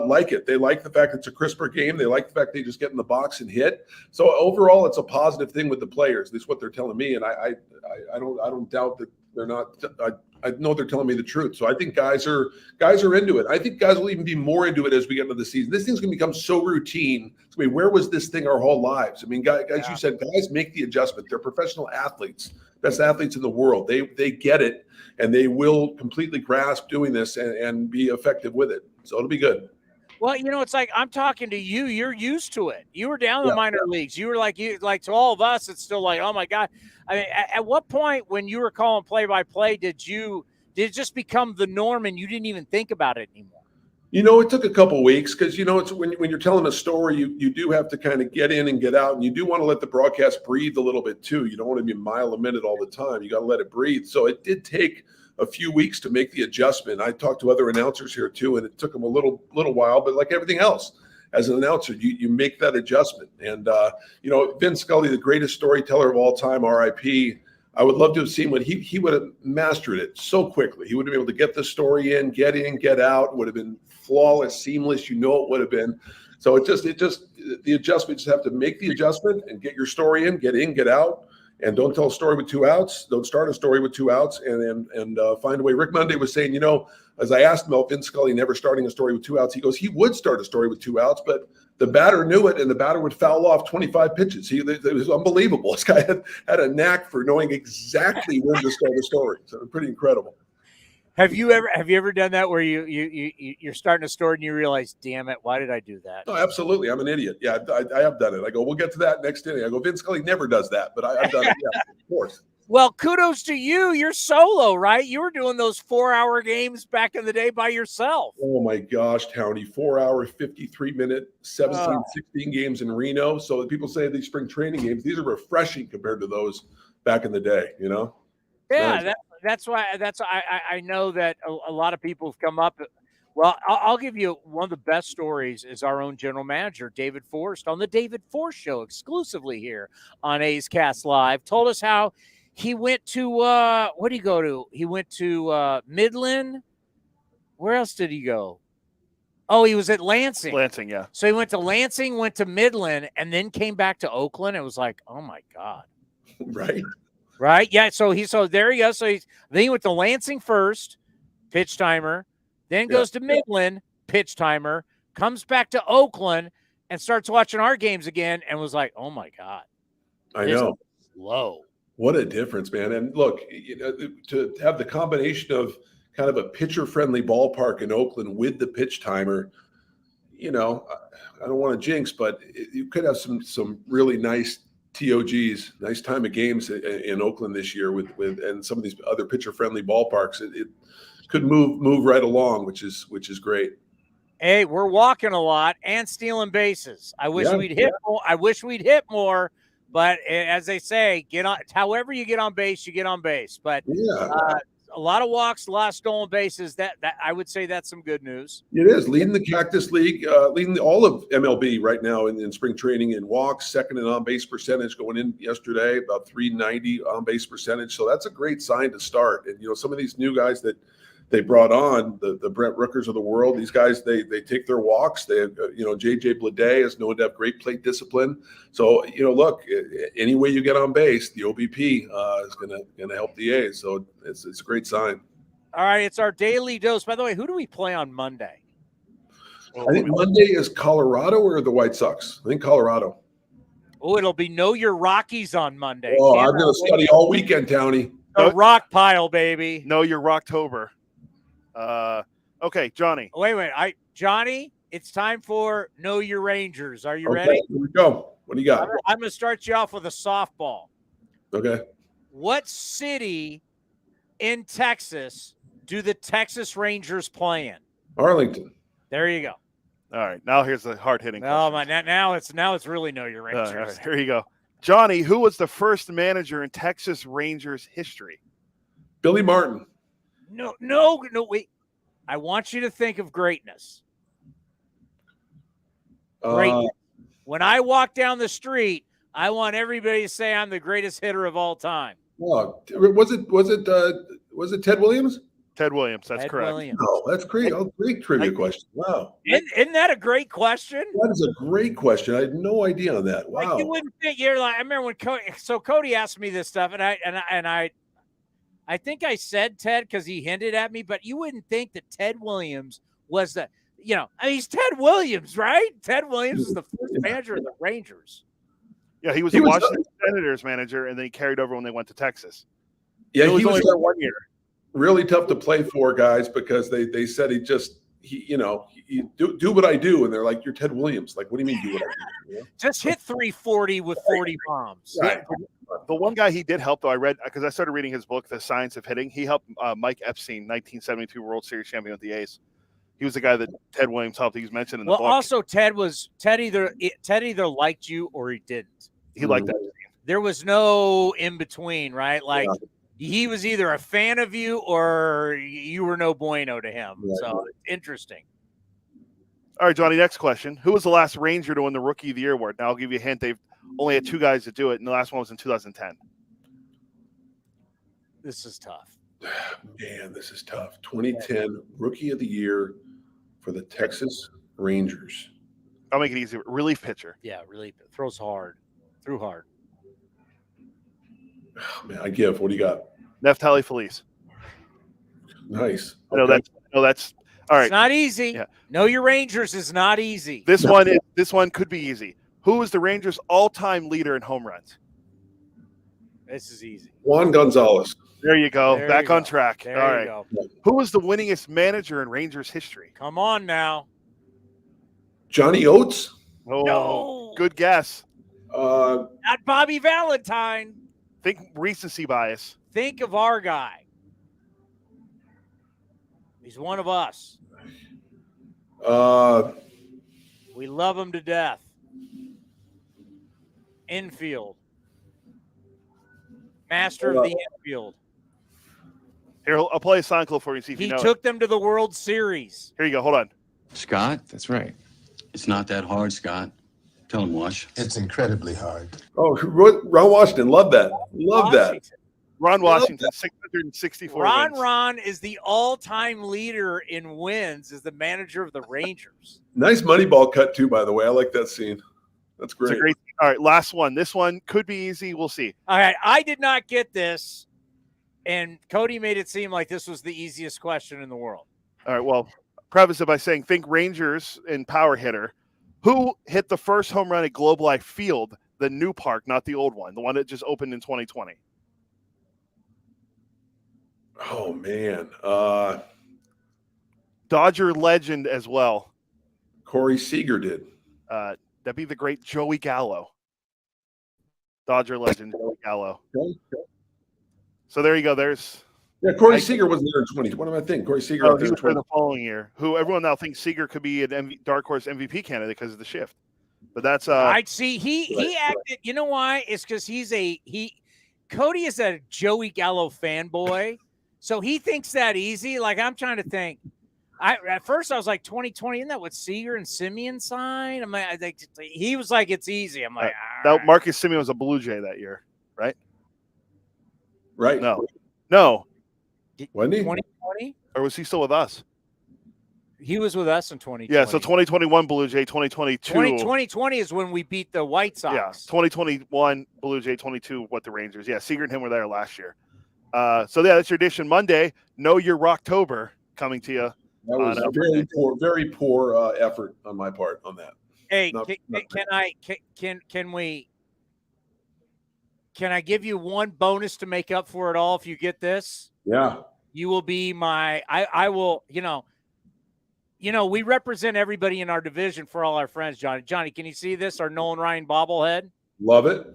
like it. They like the fact it's a crisper game. They like the fact they just get in the box and hit. So overall, it's a positive thing with the players. That's what they're telling me, and I don't doubt that they're not. I know they're telling me the truth. So I think guys are into it. I think guys will even be more into it as we get into the season. This thing's going to become so routine. It's going to be, where was this thing our whole lives? I mean, guys, you said, guys make the adjustment. They're professional athletes, best athletes in the world. They get it, and they will completely grasp doing this and be effective with it. So it'll be good. Well, it's like I'm talking to you. You're used to it. You were down in the minor leagues. You were like to all of us, it's still like, oh my God. I mean, at what point when you were calling play-by-play did it just become the norm and you didn't even think about it anymore? It took a couple weeks because it's when you're telling a story, you do have to kind of get in and get out, and you do want to let the broadcast breathe a little bit too. You don't want to be a mile a minute all the time. You got to let it breathe. So it did take a few weeks to make the adjustment. I talked to other announcers here too, and it took them a little while, but like everything else, as an announcer, you make that adjustment. And, Vin Scully, the greatest storyteller of all time, RIP, I would love to have seen what he would have mastered it so quickly. He would have been able to get the story in, get out. It would have been flawless, seamless. It would have been. So the adjustment, just have to make the adjustment and get your story in, get out. And don't tell a story with 2 outs. Don't start a story with 2 outs, and find a way. Rick Monday was saying, as I asked him about Vin Scully never starting a story with 2 outs, he goes, he would start a story with 2 outs, but the batter knew it, and the batter would foul off 25 pitches. It was unbelievable. This guy had a knack for knowing exactly when to start a story. So pretty incredible. Have you ever done that where you're starting a story and you realize, damn it, why did I do that? Oh, absolutely. I'm an idiot. Yeah, I have done it. I go, we'll get to that next inning. I go, Vin Scully never does that, but I've done it. Yeah, of course. Well, kudos to you. You're solo, right? You were doing those 4-hour games back in the day by yourself. Oh my gosh, Townie, 4-hour, 53-minute, 16 games in Reno. So people say these spring training games, these are refreshing compared to those back in the day, Yeah, nice. That's why I know that a lot of people have come up. Well, I'll give you one of the best stories is our own general manager, David Forrest, on the David Forrest Show exclusively here on A's Cast Live, told us how he went to what did he go to? He went to Midland. Where else did he go? Oh, he was at Lansing. Lansing, yeah. So he went to Lansing, went to Midland, and then came back to Oakland. It was like, oh my God. Right. Yeah. So there he goes. Then he went to Lansing first, pitch timer, then goes to Midland, pitch timer, comes back to Oakland and starts watching our games again and was like, oh my God. I know. Low. What a difference, man. And look, to have the combination of kind of a pitcher-friendly ballpark in Oakland with the pitch timer, I don't want to jinx, but you could have some really nice TOGs, nice time of games in Oakland this year with and some of these other pitcher-friendly ballparks. It could move right along, which is great. Hey, we're walking a lot and stealing bases. I wish we'd hit more. I wish we'd hit more, but as they say, get on. However you get on base, you get on base. But a lot of walks, a lot of stolen bases. That I would say that's some good news. It is leading the Cactus League, leading all of MLB right now in spring training in walks, second in on base percentage going in yesterday, about 390 on base percentage. So that's a great sign to start. And some of these new guys that they brought on, the Brent Rookers of the world, these guys they take their walks. They have, JJ Bleday is known to have great plate discipline. So look, any way you get on base, the OBP is gonna help the A's. So it's a great sign. All right, it's our daily dose. By the way, who do we play on Monday? I think Monday is Colorado or the White Sox. I think Colorado. Oh, it'll be Know Your Rockies on Monday. Oh, Can't I'm going to wait. study all weekend, Townie. The rock pile, baby. Know Your Rocktober. Okay, Johnny. Wait. Johnny, it's time for Know Your Rangers. Are you Okay, ready? here we go. What do you got? I'm going to start you off with a softball. Okay. What city in Texas do the Texas Rangers play in? Arlington. There you go. All right, now here's the hard-hitting Oh question. my! Now it's really Know Your Rangers. All right, here you go. Johnny, who was the first manager in Texas Rangers history? Billy Martin. No, wait. I want you to think of greatness. Greatness. When I walk down the street, I want everybody to say I'm the greatest hitter of all time. Was it Ted Williams? Ted Williams, that's Ted correct. Williams. Oh, that's great. Oh, great trivia question. Wow. Isn't that a great question? That is a great question. I had no idea on that. Wow. Like you wouldn't think you're like. I remember when Cody asked me this stuff, and I think I said Ted because he hinted at me, but you wouldn't think that Ted Williams was the. He's Ted Williams, right? Ted Williams is the first manager of the Rangers. Yeah, he was the Washington Senators manager, and then he carried over when they went to Texas. Yeah, he was only there 1 year. Really tough to play for, guys, because they said he do what I do, and they're like, you're Ted Williams. Like, what do you mean do what I do? You know? Just hit 340 with 40 bombs. Right. The one guy he did help, though, I read because I started reading his book, The Science of Hitting. He helped Mike Epstein, 1972 World Series champion with the A's. He was the guy that Ted Williams helped. He was mentioned in the book. Well, also Ted either liked you or he didn't. He liked that. There was no in between, right? Like he was either a fan of you or you were no bueno to him. Right. So interesting. All right, Johnny, next question. Who was the last Ranger to win the Rookie of the Year award? Now, I'll give you a hint. They've only had 2 guys to do it, and the last one was in 2010. This is tough. Man, this is tough. 2010 Rookie of the Year for the Texas Rangers. I'll make it easy. Relief pitcher. Yeah, really throws hard. Threw hard. Oh, man, I give. What do you got? Neftali Feliz. Nice. No, Okay. that's all right. It's not easy. Yeah. Know Your Rangers is not easy. This one could be easy. Who is the Rangers' all-time leader in home runs? This is easy. Juan Gonzalez. There you go. There Back you on go. track. There All you right. go. Who was the winningest manager in Rangers history? Come on now. Johnny Oates. Oh, No. good guess. Not Bobby Valentine. Think recency bias. Think of our guy. He's one of us. We love him to death. Infield. Master of the infield. Here, I'll play a sign clip for you and see if He you know it. took them to the World Series. Here you go. Hold on. Scott, that's right. It's not that hard, Scott. Tell him, Wash. It's incredibly hard. Oh, Ron Washington. Love that. Love that. Ron Washington, 664 wins. Ron is the all-time leader in wins as the manager of the Rangers. Nice money ball cut, too, by the way. I like that scene. That's great. It's a great. All right, last one. This one could be easy. We'll see. All right, I did not get this, and Cody made it seem like this was the easiest question in the world. All right, well, preface it by saying think Rangers and power hitter. Who hit the first home run at Globe Life Field, the new park, not the old one, the one that just opened in 2020? Oh, man. Dodger legend as well. Corey Seager did. That'd be the great Joey Gallo. Dodger legend, Joey Gallo. So there you go. There's Corey Seager wasn't there in 2020. What am I thinking? Corey Seager he was there in was there 2020. the following year. Who everyone now thinks Seager could be an dark horse MVP candidate because of the shift. But that's I'd see he acted. You know why? It's because Cody is a Joey Gallo fanboy, so he thinks that easy. Like I'm trying to think. At first I was like 2020. Isn't that what Seager and Simeon signed? I think he was like it's easy. I'm like that Marcus Semien was a Blue Jay that year, right? Right. No. Wasn't he? 2020? Or was he still with us? He was with us in 2020. Yeah, so 2021 Blue Jay, 2022. 2020 is when we beat the White Sox. Yeah, 2021 Blue Jay, 22 with the Rangers. Yeah, Seager and him were there last year. So yeah, that's your edition Monday. Know Your Rocktober coming to you That was a very poor effort on my part on that. Hey, can I give you one bonus to make up for it all if you get this? Yeah. You will be I will, we represent everybody in our division for all our friends, Johnny. Johnny, can you see this? Our Nolan Ryan bobblehead? Love it.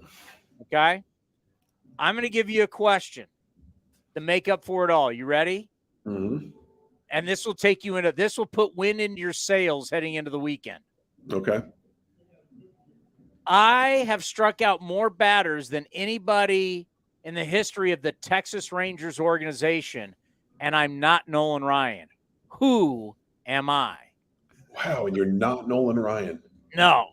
Okay. I'm going to give you a question to make up for it all. You ready? Mm-hmm. And this will this will put wind into your sails heading into the weekend. Okay. I have struck out more batters than anybody in the history of the Texas Rangers organization, and I'm not Nolan Ryan. Who am I? Wow, and you're not Nolan Ryan. No.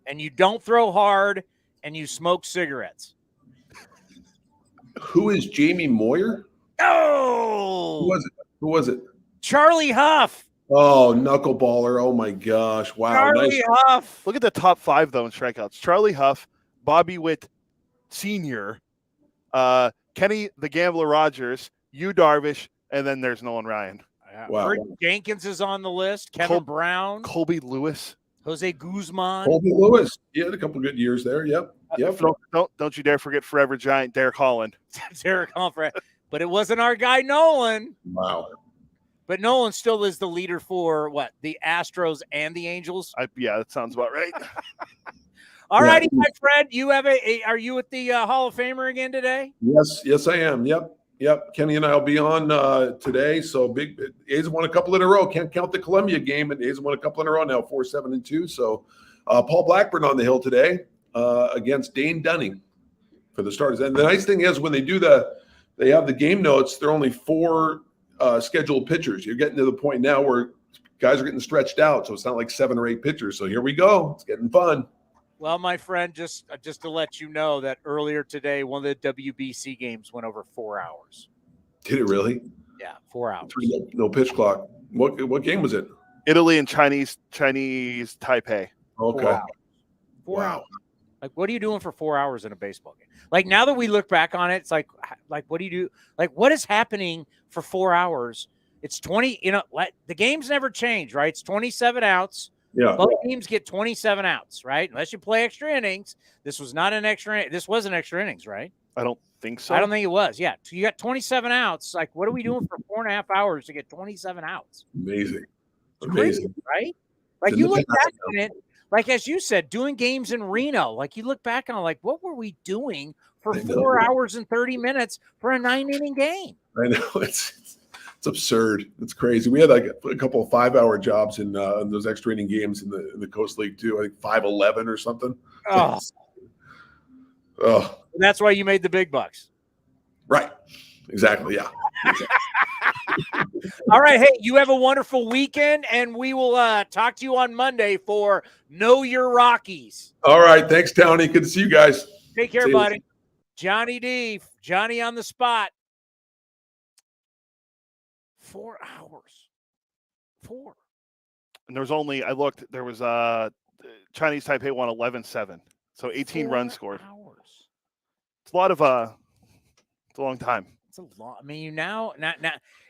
And you don't throw hard, and you smoke cigarettes. Who is Jamie Moyer? Oh! Who was it? Charlie Huff. Oh, knuckleballer. Oh, my gosh. Wow. Charlie Huff. Look at the top 5, though, in strikeouts. Charlie Huff, Bobby Witt Sr., Kenny the Gambler Rogers, Yu Darvish, and then there's Nolan Ryan. Wow. Rick Jenkins is on the list. Kevin Brown. Colby Lewis. Jose Guzman. Colby Lewis. He had a couple good years there. Yep. Don't you dare forget Forever Giant Derek Holland. Derek Holland. But it wasn't our guy Nolan. Wow. But Nolan still is the leader for what? The Astros and the Angels? Yeah, that sounds about right. All righty, my friend. You have are you at the Hall of Famer again today? Yes, I am. Yep. Kenny and I will be on today. So A's won a couple in a row. Can't count the Columbia game, and A's won a couple in a row now, 4-7-2. So Paul Blackburn on the hill today against Dane Dunning for the starters. And the nice thing is when they have the game notes, there are only 4 scheduled pitchers. You're getting to the point now where guys are getting stretched out, so it's not like 7 or 8 pitchers. So here we go. It's getting fun. Well, my friend, just to let you know that earlier today, one of the WBC games went over 4 hours. Did it really? Yeah, 4 hours. No pitch clock. What game was it? Italy and Chinese Taipei. Okay. 4 hours. Like, what are you doing for 4 hours in a baseball game? Like, now that we look back on it, it's like what do you do? Like, what is happening for 4 hours? It's 20, the games never change, right? It's 27 outs. Yeah. Both teams get 27 outs, right? Unless you play extra innings. This was an extra innings, right? I don't think so. I don't think it was. Yeah. So you got 27 outs. Like, what are we doing for 4.5 hours to get 27 outs? Amazing. Crazy, right? Like, you look back on it, like, as you said, doing games in Reno, like, you look back on it, like, what were we doing for 4 hours and 30 minutes for a 9-inning game? I know. It's absurd. It's crazy. We had like a couple of 5-hour jobs in those extra inning games in the Coast League too. I think 5-11 or something. Oh, that's why you made the big bucks. Right. Exactly. Yeah. All right. Hey, you have a wonderful weekend, and we will talk to you on Monday for Know Your Rockies. All right. Thanks, Townie. Good to see you guys. Take care, buddy. Johnny D. Johnny on the spot. 4 hours. 4. And there was Chinese Taipei won 11-7. So 18 runs scored. Hours. It's a lot of it's a long time. It's a lot. I mean, now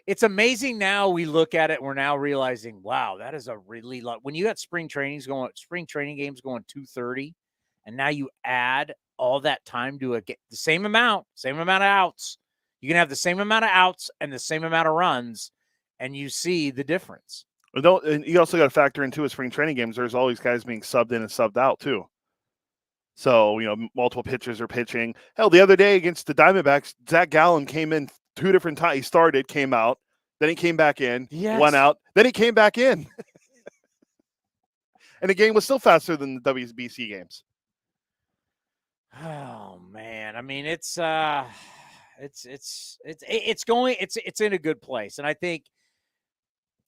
it's amazing now we look at it, we're now realizing, wow, that is a really lot. When you got spring training games going 2:30, and now you add all that time to the same amount of outs. You can have the same amount of outs and the same amount of runs, and you see the difference. And you also got to factor into spring training games. There's always guys being subbed in and subbed out too. So, multiple pitchers are pitching. Hell, the other day against the Diamondbacks, Zach Gallen came in 2 different times. He started, came out, then he came back in, went out, then he came back in. And the game was still faster than the WBC games. Oh man, I mean, it's in a good place, and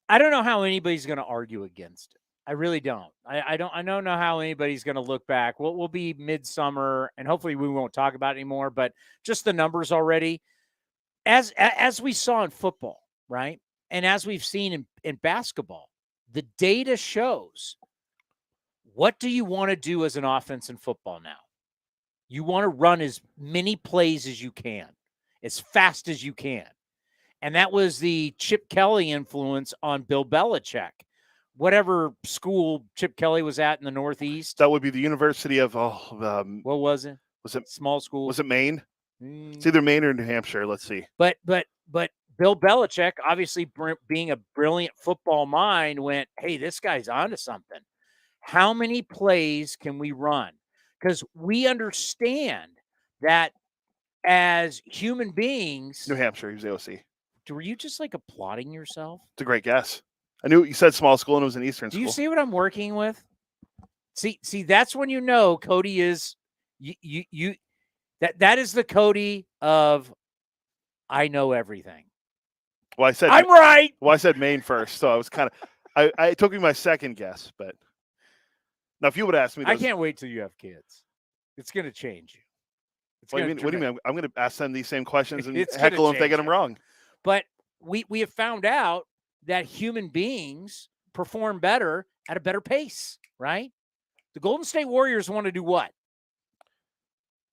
I don't know how anybody's going to argue against it. I really don't. I don't know how anybody's going to look back. We'll be midsummer, and hopefully we won't talk about it anymore. But just the numbers already, as we saw in football, right, and as we've seen in basketball, the data shows. What do you want to do as an offense in football now? You want to run as many plays as you can, as fast as you can. And that was the Chip Kelly influence on Bill Belichick. Whatever school Chip Kelly was at in the Northeast. That would be the University of, what was it? Was it small school? Was it Maine? It's either Maine or New Hampshire. Let's see. But Bill Belichick, obviously being a brilliant football mind, went, hey, this guy's onto something. How many plays can we run? Because we understand that as human beings. New Hampshire, he was AOC. Were you just like applauding yourself? It's a great guess. I knew you said small school and it was an Eastern school. Do you see what I'm working with? See, that's when you know Cody is that is the Cody of I know everything. Well, I said I'm right. Well, I said Maine first, so I was kind of it took me my second guess, but now if you would ask me, I can't wait till you have kids. It's going to change you. What do you mean? I'm going to ask them these same questions and It's heckle gonna if they get them change wrong. But we have found out that human beings perform better at a better pace, right? The Golden State Warriors want to do what?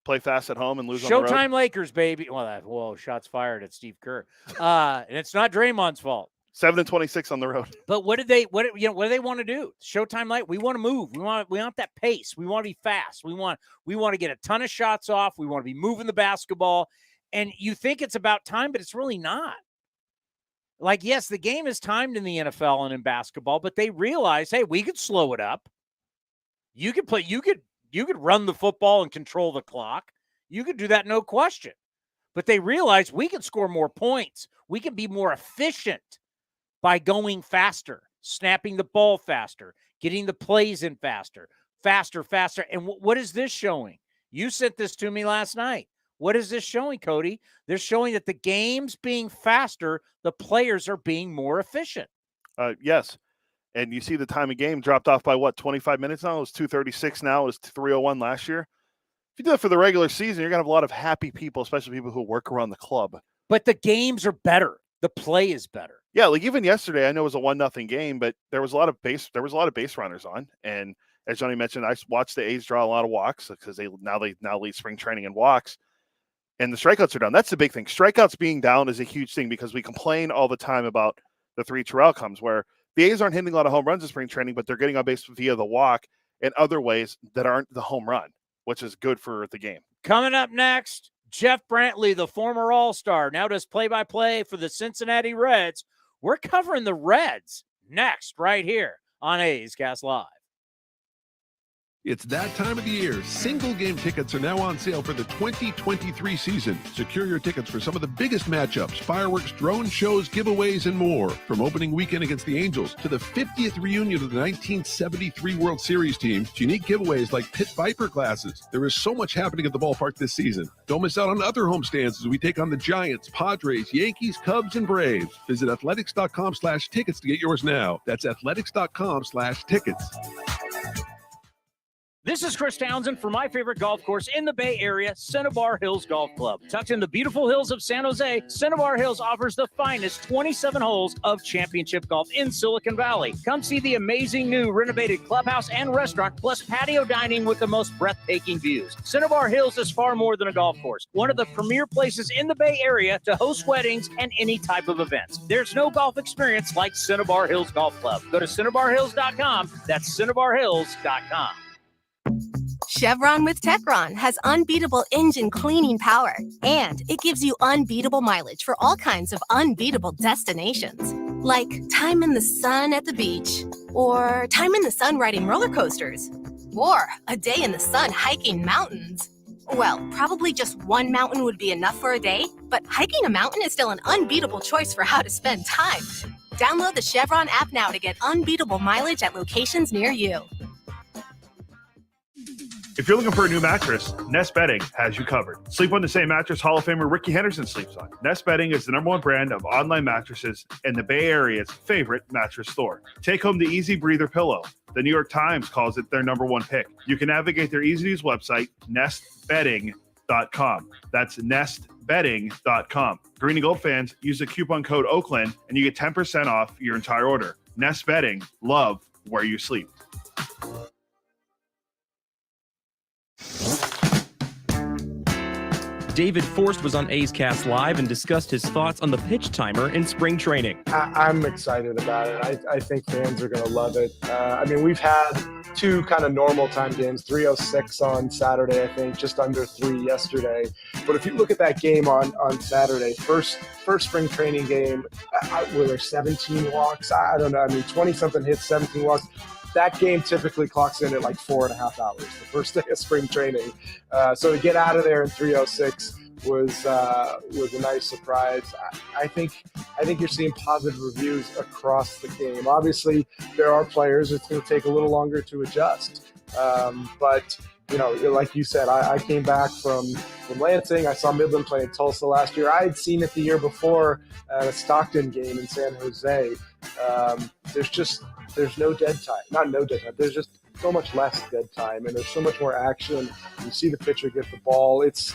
Play fast at home and lose on the road. Showtime Lakers, baby. Well, shots fired at Steve Kerr. And it's not Draymond's fault. 7-26 on the road. But what do they want to do? Showtime Light. We want to move. We want that pace. We want to be fast. We want to get a ton of shots off. We want to be moving the basketball. And you think it's about time, but it's really not. Like, yes, the game is timed in the NFL and in basketball, but they realize, hey, we could slow it up. You could run the football and control the clock. You could do that, no question. But they realize we can score more points. We can be more efficient by going faster, snapping the ball faster, getting the plays in faster. And what is this showing? You sent this to me last night. What is this showing, Cody? They're showing that the game's being faster, the players are being more efficient. Yes. And you see the time of game dropped off by 25 minutes now? It was 2:36 now. It was 3:01 last year. If you do that for the regular season, you're going to have a lot of happy people, especially people who work around the club. But the games are better. The play is better. Yeah, like even yesterday, I know it was a 1-0 game, but there was a lot of base runners on. And as Johnny mentioned, I watched the A's draw a lot of walks because they now lead spring training in walks. And the strikeouts are down. That's the big thing. Strikeouts being down is a huge thing because we complain all the time about the 3 true outcomes where the A's aren't hitting a lot of home runs in spring training, but they're getting on base via the walk and other ways that aren't the home run, which is good for the game. Coming up next, Jeff Brantley, the former All-Star, now does play-by-play for the Cincinnati Reds. We're covering the Reds next right here on A's Cast Live. It's that time of the year. Single game tickets are now on sale for the 2023 season. Secure your tickets for some of the biggest matchups, fireworks, drone shows, giveaways, and more. From opening weekend against the Angels to the 50th reunion of the 1973 World Series team to unique giveaways like Pit Viper classes. There is so much happening at the ballpark this season. Don't miss out on other homestands as we take on the Giants, Padres, Yankees, Cubs, and Braves. Visit athletics.com/tickets to get yours now. That's athletics.com/tickets. This is Chris Townsend for my favorite golf course in the Bay Area, Cinnabar Hills Golf Club. Tucked in the beautiful hills of San Jose, Cinnabar Hills offers the finest 27 holes of championship golf in Silicon Valley. Come see the amazing new renovated clubhouse and restaurant, plus patio dining with the most breathtaking views. Cinnabar Hills is far more than a golf course. One of the premier places in the Bay Area to host weddings and any type of events. There's no golf experience like Cinnabar Hills Golf Club. Go to CinnabarHills.com. That's CinnabarHills.com. Chevron with Techron has unbeatable engine cleaning power, and it gives you unbeatable mileage for all kinds of unbeatable destinations. Like time in the sun at the beach, or time in the sun riding roller coasters, or a day in the sun hiking mountains. Well, probably just one mountain would be enough for a day, but hiking a mountain is still an unbeatable choice for how to spend time. Download the Chevron app now to get unbeatable mileage at locations near you. If you're looking for a new mattress, Nest Bedding has you covered. Sleep on the same mattress Hall of Famer Ricky Henderson sleeps on. Nest Bedding is the #1 brand of online mattresses and the Bay Area's favorite mattress store. Take home the Easy Breather pillow. The New York Times calls it their #1 pick. You can navigate their easy-to-use website, nestbedding.com. That's nestbedding.com. Green and Gold fans, use the coupon code Oakland and you get 10% off your entire order. Nest Bedding, love where you sleep. David Forst was on A's Cast Live and discussed his thoughts on the pitch timer in spring training. I'm excited about it. I think fans are going to love it. I mean, we've had 2 kind of normal time games, 3:06 on Saturday, I think, just under 3 yesterday. But if you look at that game on Saturday, first spring training game, were there 17 walks? I don't know. I mean, 20-something hits, 17 walks. That game typically clocks in at like 4.5 hours, the first day of spring training. So to get out of there in 3:06 was a nice surprise. I think you're seeing positive reviews across the game. Obviously, there are players it's going to take a little longer to adjust. But like you said, I came back from Lansing. I saw Midland play in Tulsa last year. I had seen it the year before at a Stockton game in San Jose. There's no dead time. Not no dead time. There's just so much less dead time, and there's so much more action. You see the pitcher get the ball. It's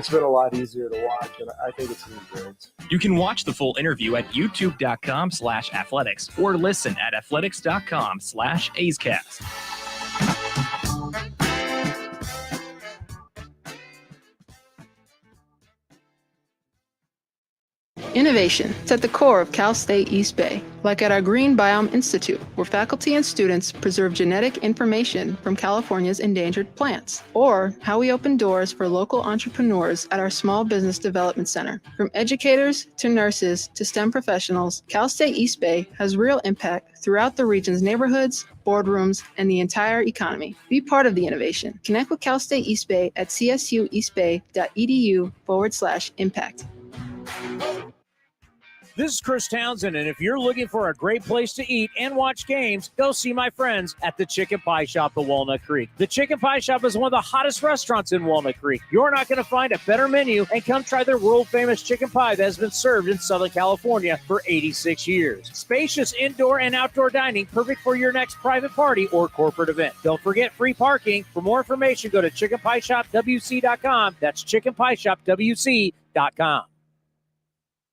been a lot easier to watch, and I think it's been great. You can watch the full interview at youtube.com/athletics or listen at athletics.com/A'sCast. Innovation is at the core of Cal State East Bay, like at our Green Biome Institute, where faculty and students preserve genetic information from California's endangered plants, or how we open doors for local entrepreneurs at our Small Business Development Center. From educators to nurses to STEM professionals, Cal State East Bay has real impact throughout the region's neighborhoods, boardrooms, and the entire economy. Be part of the innovation. Connect with Cal State East Bay at csueastbay.edu/impact. This is Chris Townsend, and if you're looking for a great place to eat and watch games, go see my friends at the Chicken Pie Shop at Walnut Creek. The Chicken Pie Shop is one of the hottest restaurants in Walnut Creek. You're not going to find a better menu, and come try their world-famous chicken pie that has been served in Southern California for 86 years. Spacious indoor and outdoor dining, perfect for your next private party or corporate event. Don't forget free parking. For more information, go to chickenpieshopwc.com. That's chickenpieshopwc.com.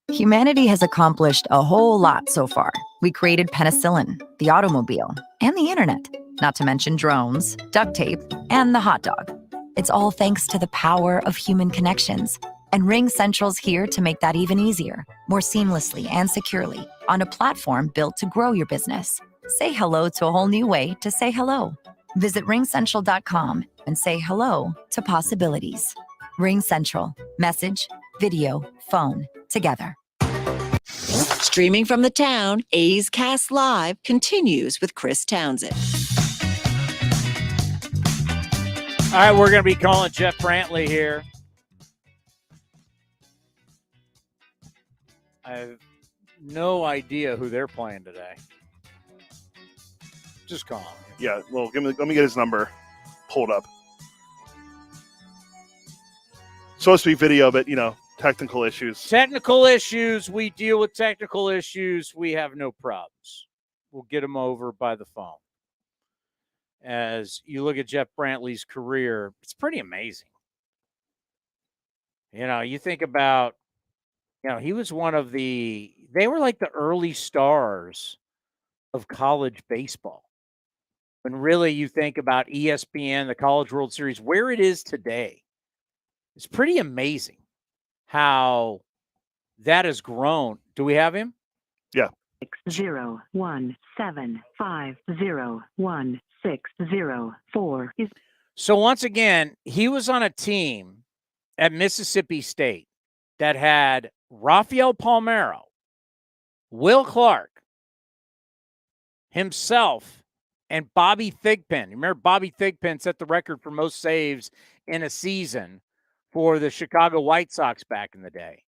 Humanity has accomplished a whole lot so far. We created penicillin, the automobile, and the internet, not to mention drones, duct tape, and the hot dog. It's all thanks to the power of human connections. And Ring Central's here to make that even easier, more seamlessly and securely, on a platform built to grow your business. Say hello to a whole new way to say hello. Visit ringcentral.com and say hello to possibilities. Ring Central. Message, video, phone, together. Streaming from the town, A's Cast Live continues with Chris Townsend. All right, we're going to be calling Jeff Brantley here. I have no idea who they're playing today. Just call him. Yeah, well, let me get his number pulled up. Supposed to be video, but, technical issues. Technical issues. We deal with technical issues. We have no problems. We'll get him over by the phone. As you look at Jeff Brantley's career, it's pretty amazing. You think about, he was they were like the early stars of college baseball. When really you think about ESPN, the College World Series, where it is today, it's pretty amazing how that has grown. Do we have him? Yeah. 017501604 is. So once again, he was on a team at Mississippi State that had Rafael Palmeiro, Will Clark, himself, and Bobby Thigpen. Remember, Bobby Thigpen set the record for most saves in a season for the Chicago White Sox back in the day.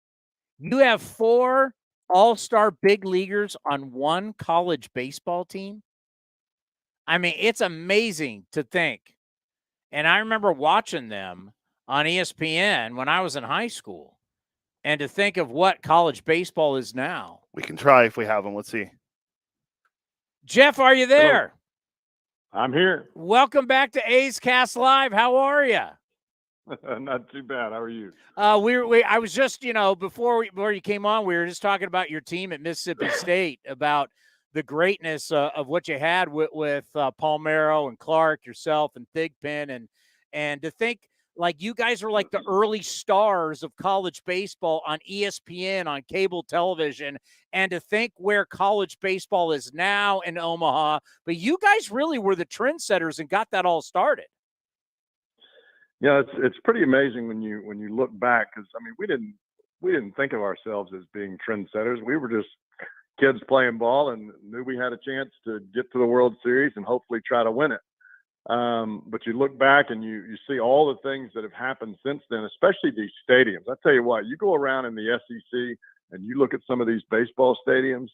You have 4 all-star big leaguers on one college baseball team. I mean, it's amazing to think. And I remember watching them on ESPN when I was in high school. And to think of what college baseball is now. We can try if we have them. Let's see. Jeff, are you there? Hello. I'm here. Welcome back to A's Cast Live. How are you? Not too bad. How are you? I was just, before you came on, we were just talking about your team at Mississippi State, about the greatness of what you had with Palmeiro and Clark, yourself and Thigpen, and to think Like, you guys are like the early stars of college baseball on ESPN, on cable television, and to think where college baseball is now in Omaha, but you guys really were the trendsetters and got that all started. Yeah, it's pretty amazing when you look back, because I mean we didn't think of ourselves as being trendsetters. We were just kids playing ball and knew we had a chance to get to the World Series and hopefully try to win it. But you look back and you see all the things that have happened since then, especially these stadiums. I tell you what, you go around in the SEC and you look at some of these baseball stadiums,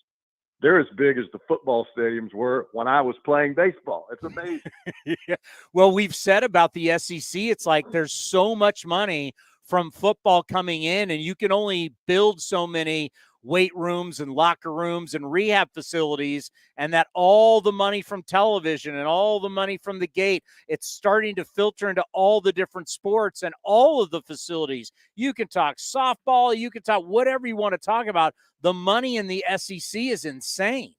they're as big as the football stadiums were when I was playing baseball. It's amazing. Yeah. Well, we've said about the SEC, it's like there's so much money from football coming in, and you can only build so many weight rooms and locker rooms and rehab facilities, and that all the money from television and all the money from the gate, it's starting to filter into all the different sports and all of the facilities. You can talk softball, you can talk whatever you want to talk about. The money in the SEC is insane.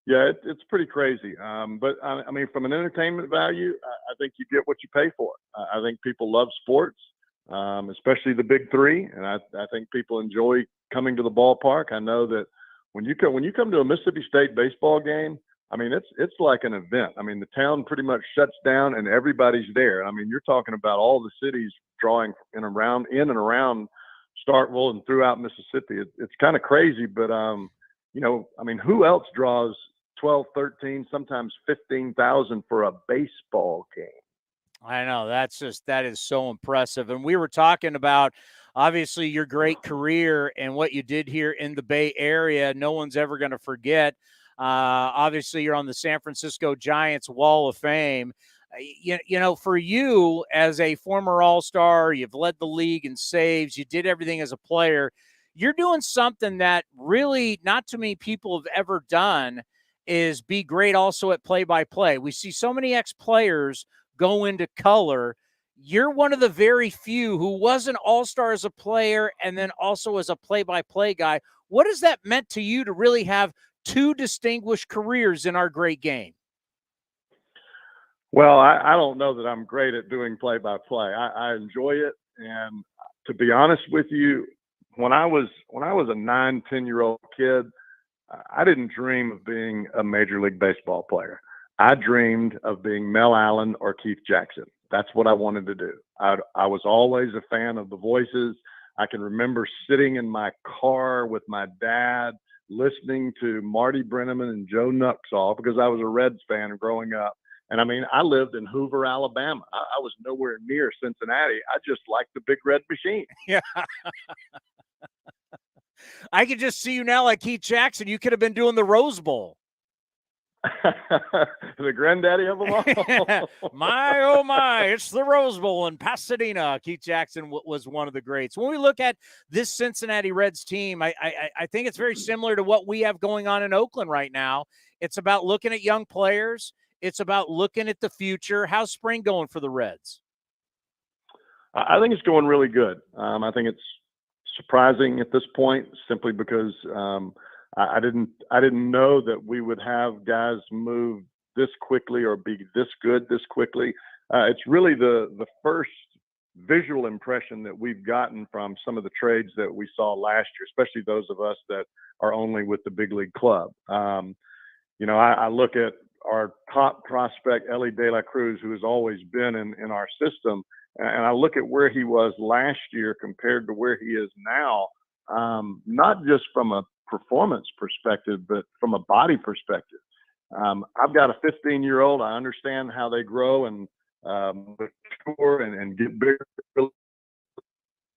Yeah, it's pretty crazy. But I mean, from an entertainment value, I think you get what you pay for. I think people love sports, especially the big three, and I think people enjoy coming to the ballpark. I know that when you come to a Mississippi State baseball game, I mean, it's like an event. I mean, the town pretty much shuts down and everybody's there. I mean, you're talking about all the cities drawing in and around Starkville and throughout Mississippi. It's kind of crazy, but you know, I mean, who else draws 12, 13, sometimes 15,000 for a baseball game? I know, that is so impressive. And we were talking about, obviously, your great career and what you did here in the Bay Area. No one's ever going to forget. Obviously, you're on the San Francisco Giants Wall of Fame. You know, for you as a former All-Star, you've led the league in saves. You did everything as a player. You're doing something that really not too many people have ever done, is be great also at play-by-play. We see so many ex-players go into color. You're one of the very few who was an all-star as a player and then also as a play-by-play guy. What has that meant to you to really have two distinguished careers in our great game? Well, I don't know that I'm great at doing play-by-play. I enjoy it, and to be honest with you, when I was a 9-10-year-old kid, I didn't dream of being a Major League Baseball player. I dreamed of being Mel Allen or Keith Jackson. That's what I wanted to do. I was always a fan of the voices. I can remember sitting in my car with my dad, listening to Marty Brenneman and Joe Nuxall, because I was a Reds fan growing up. And I mean, I lived in Hoover, Alabama. I was nowhere near Cincinnati. I just liked the Big Red Machine. Yeah. I could just see you now like Keith Jackson. You could have been doing the Rose Bowl. The granddaddy of them all. My, oh my, it's the Rose Bowl in Pasadena. Keith Jackson was one of the greats. When we look at this Cincinnati Reds team, I think it's very similar to what we have going on in Oakland right now. It's about looking at young players. It's about looking at the future. How's spring going for the Reds? I think it's going really good. I think it's surprising at this point, simply because I didn't know that we would have guys move this quickly or be this good this quickly. It's really the first visual impression that we've gotten from some of the trades that we saw last year, especially those of us that are only with the big league club. You know, I look at our top prospect, Ellie De La Cruz, who has always been in our system, and I look at where he was last year compared to where he is now, not just from a performance perspective, but from a body perspective. I've got a 15-year-old. I understand how they grow and mature and get bigger.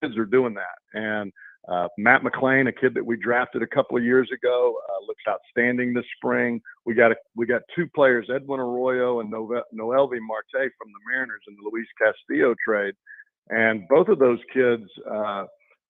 Kids are doing that. And Matt McClain, a kid that we drafted a couple of years ago, looks outstanding this spring. We got two players, Edwin Arroyo and Noelvi Marte from the Mariners in the Luis Castillo trade. And both of those kids,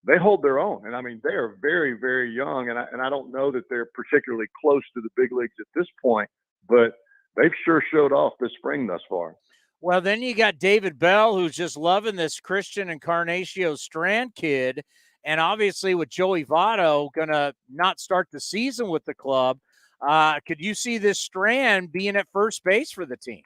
they hold their own. And I mean, they are very, very young. And I don't know that they're particularly close to the big leagues at this point, but they've sure showed off this spring thus far. Well, then you got David Bell, who's just loving this Christian Encarnacio Strand kid. And obviously with Joey Votto going to not start the season with the club, could you see this Strand being at first base for the team?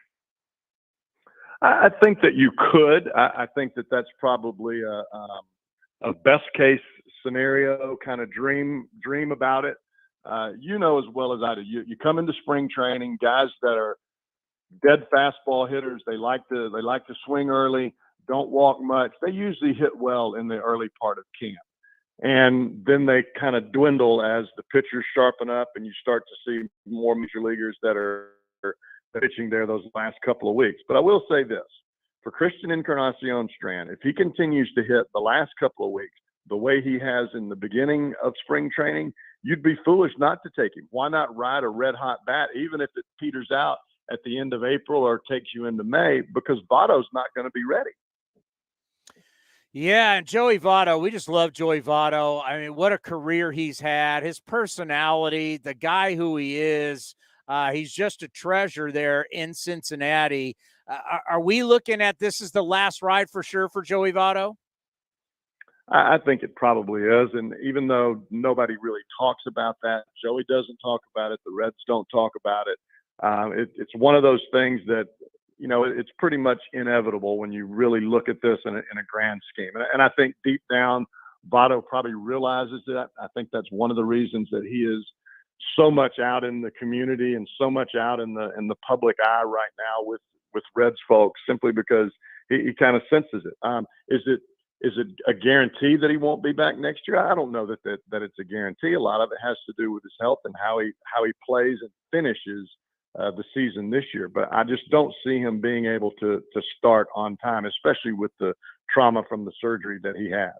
I think that you could. I think that that's probably a best case scenario, kind of dream about it. You know as well as I do. You come into spring training, guys that are dead fastball hitters. They like to swing early, don't walk much. They usually hit well in the early part of camp, and then they kind of dwindle as the pitchers sharpen up, and you start to see more major leaguers that are pitching there those last couple of weeks. But I will say this: for Christian Encarnacion Strand, if he continues to hit the last couple of weeks the way he has in the beginning of spring training, you'd be foolish not to take him. Why not ride a red hot bat, even if it peters out at the end of April or takes you into May, because Votto's not going to be ready. Yeah, and Joey Votto, we just love Joey Votto. I mean, what a career he's had. His personality, the guy who he is, he's just a treasure there in Cincinnati. Are we looking at this as the last ride for sure for Joey Votto? I think it probably is. And even though nobody really talks about that, Joey doesn't talk about it, the Reds don't talk about it. It's one of those things that, you know, it's pretty much inevitable when you really look at this in a grand scheme. And I think deep down, Votto probably realizes that. I think that's one of the reasons that he is so much out in the community and so much out in the public eye right now with Reds folks, simply because he kind of senses it. Is it a guarantee that he won't be back next year? I don't know that it's a guarantee. A lot of it has to do with his health and how he plays and finishes the season this year. But I just don't see him being able to start on time, especially with the trauma from the surgery that he had.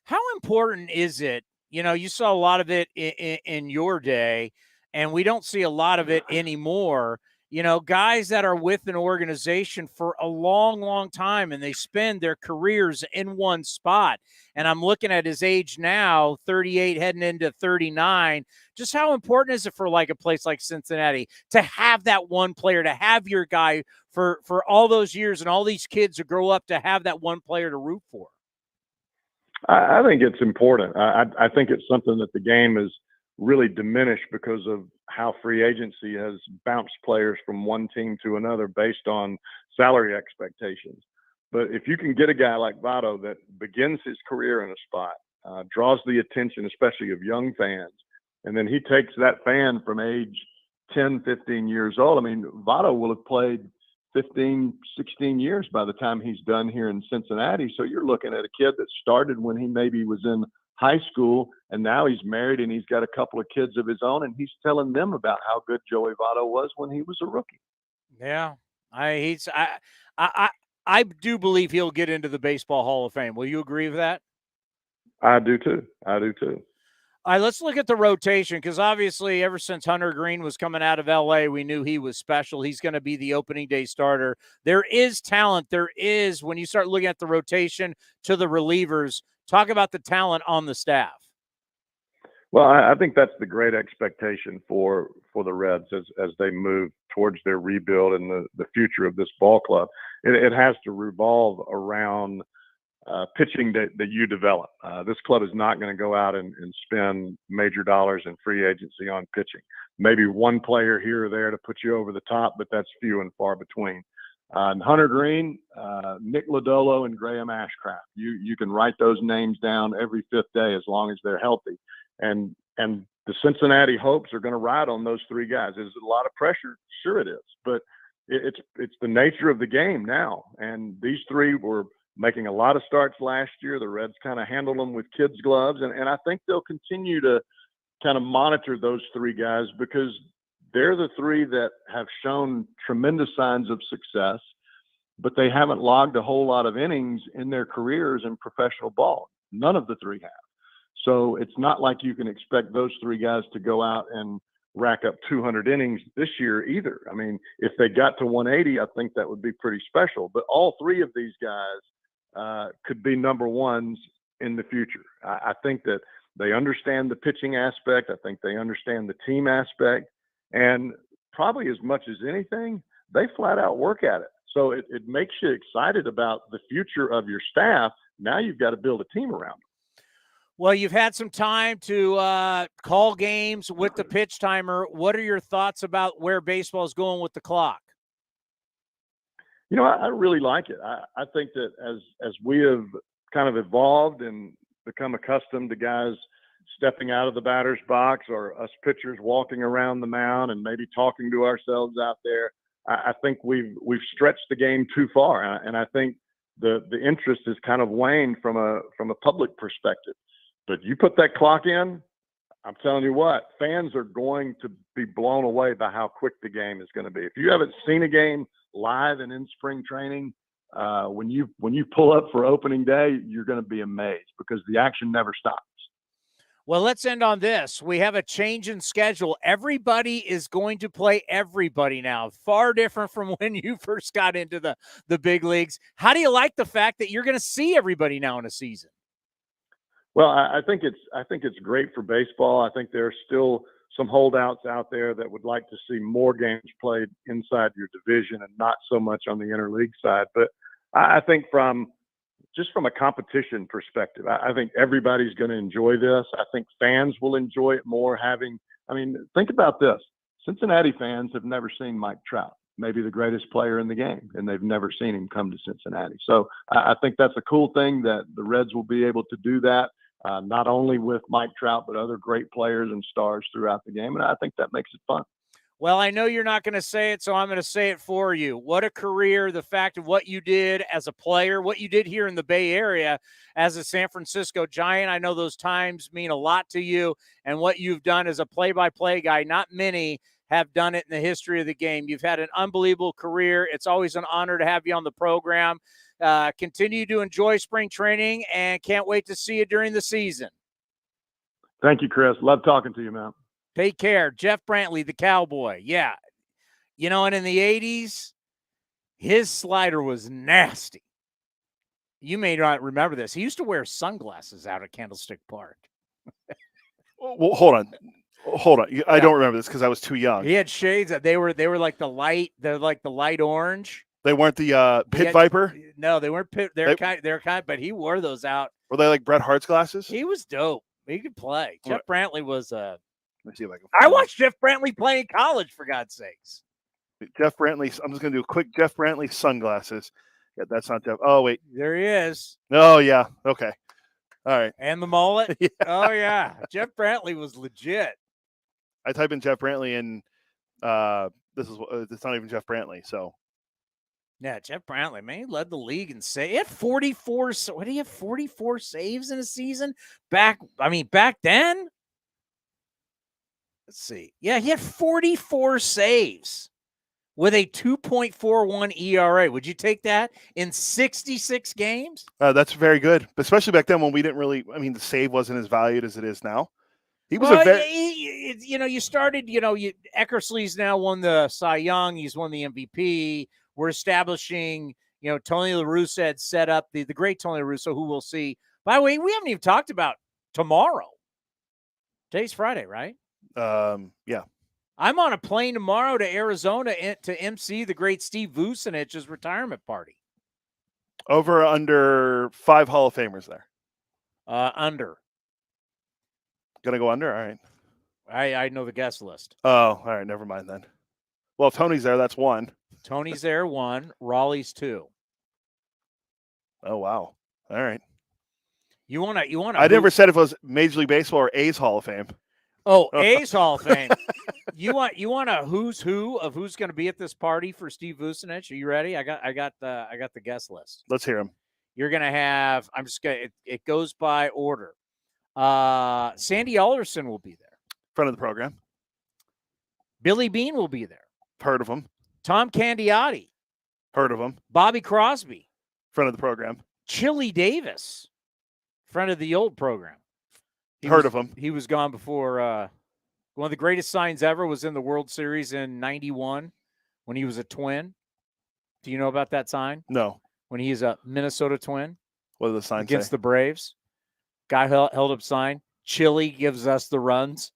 How important is it? You know, you saw a lot of it in your day, and we don't see a lot of it anymore. You know, guys that are with an organization for a long, long time, and they spend their careers in one spot. And I'm looking at his age now, 38 heading into 39. Just how important is it for like a place like Cincinnati to have that one player, to have your guy for all those years, and all these kids who grow up to have that one player to root for? I think it's important. I think it's something that the game is really diminished because of how free agency has bounced players from one team to another based on salary expectations. But if you can get a guy like Votto that begins his career in a spot, draws the attention, especially of young fans, and then he takes that fan from age 10, 15 years old. I mean, Votto will have played 15, 16 years by the time he's done here in Cincinnati. So you're looking at a kid that started when he maybe was in high school, and now he's married and he's got a couple of kids of his own, and he's telling them about how good Joey Votto was when he was a rookie. Yeah, I do believe he'll get into the Baseball Hall of Fame. Will you agree with that? I do too. All right, let's look at the rotation, because obviously ever since Hunter Green was coming out of L.A., we knew he was special. He's going to be the opening day starter. There is talent. There is, when you start looking at the rotation to the relievers, talk about the talent on the staff. Well, I think that's the great expectation for the Reds as they move towards their rebuild and the future of this ball club. It has to revolve around pitching that you develop. This club is not going to go out and spend major dollars in free agency on pitching. Maybe one player here or there to put you over the top, but that's few and far between. Hunter Green, Nick Lodolo, and Graham Ashcraft. You can write those names down every fifth day as long as they're healthy. And the Cincinnati hopes are going to ride on those three guys. Is it a lot of pressure? Sure it is, but it's the nature of the game now. And these three were making a lot of starts last year. The Reds kind of handled them with kids' gloves, and I think they'll continue to kind of monitor those three guys because they're the three that have shown tremendous signs of success, but they haven't logged a whole lot of innings in their careers in professional ball. None of the three have. So it's not like you can expect those three guys to go out and rack up 200 innings this year either. I mean, if they got to 180, I think that would be pretty special. But all three of these guys could be number ones in the future. I think that they understand the pitching aspect. I think they understand the team aspect. And probably as much as anything, they flat out work at it. So it makes you excited about the future of your staff. Now you've got to build a team around them. Well, you've had some time to call games with the pitch timer. What are your thoughts about where baseball is going with the clock? I really like it. I think that as we have kind of evolved and become accustomed to guys stepping out of the batter's box or us pitchers walking around the mound and maybe talking to ourselves out there, I think we've stretched the game too far, and I think the interest is kind of waned from a public perspective. But you put that clock in, I'm telling you what, fans are going to be blown away by how quick the game is going to be. If you haven't seen a game live and in spring training, when you pull up for opening day, you're going to be amazed because the action never stops. Well, let's end on this. We have a change in schedule. Everybody is going to play everybody now. Far different from when you first got into the big leagues. How do you like the fact that you're going to see everybody now in a season? Well, I think it's great for baseball. I think there are still some holdouts out there that would like to see more games played inside your division and not so much on the interleague side. But I think from a competition perspective, I think everybody's going to enjoy this. I think fans will enjoy it more think about this. Cincinnati fans have never seen Mike Trout, maybe the greatest player in the game, and they've never seen him come to Cincinnati. So I think that's a cool thing that the Reds will be able to do that. Not only with Mike Trout, but other great players and stars throughout the game. And I think that makes it fun. Well, I know you're not going to say it, so I'm going to say it for you. What a career, the fact of what you did as a player, what you did here in the Bay Area as a San Francisco Giant. I know those times mean a lot to you, and what you've done as a play-by-play guy, not many have done it in the history of the game. You've had an unbelievable career. It's always an honor to have you on the program. Continue to enjoy spring training and can't wait to see you during the season. Thank you, Chris. Love talking to you, man. Take care. Jeff Brantley, the Cowboy. Yeah. And in the 80s, his slider was nasty. You may not remember this. He used to wear sunglasses out at Candlestick Park. Well, hold on. I don't remember this because I was too young. He had shades. They were like the light. They're like the light orange. They weren't the Pit Viper? No, they weren't Pit. They're kind, but he wore those out. Were they like Bret Hart's glasses? He was dope. He could play. Jeff Brantley was Let me see if I can. I watched Jeff Brantley play in college, for God's sakes. Jeff Brantley. I'm just going to do a quick Jeff Brantley sunglasses. Yeah, that's not Jeff. Oh, wait. There he is. Oh, yeah. Okay. All right. And the mullet. Yeah. Oh, yeah. Jeff Brantley was legit. I type in Jeff Brantley and it's not even Jeff Brantley. So. Yeah, Jeff Brantley, man, he led the league in saves. He had 44. What do you have? 44 saves in a season back then. Let's see. Yeah, he had 44 saves with a 2.41 ERA. Would you take that in 66 games? That's very good, especially back then when we didn't really. The save wasn't as valued as it is now. He was you started. Eckersley's now won the Cy Young. He's won the MVP. We're establishing, Tony La Russa had set up the great Tony La Russa, who we'll see. By the way, we haven't even talked about tomorrow. Today's Friday, right? Yeah. I'm on a plane tomorrow to Arizona to MC the great Steve Vucinich's retirement party. Over or under 5 Hall of Famers there? Under. Gonna go under? All right. I know the guest list. Oh, all right. Never mind then. Well, if Tony's there, that's 1. Tony's there, 1. Raleigh's 2. Oh, wow. All right. You want to? I never said if it was Major League Baseball or A's Hall of Fame. Oh, A's Hall of Fame. You want a who's who of who's going to be at this party for Steve Vucinich? Are you ready? I got the guest list. Let's hear him. You're going to have. I'm just going. It goes by order. Sandy Alderson will be there. Friend of the program. Billy Bean will be there. Heard of him. Tom Candiotti. Heard of him. Bobby Crosby. Friend of the program. Chili Davis. Friend of the old program. Heard of him. He was gone before. One of the greatest signs ever was in the World Series in '91 when he was a Twin. Do you know about that sign? No. When he's a Minnesota Twin. What did the sign against say? The Braves? Guy held up sign. Chili gives us the runs.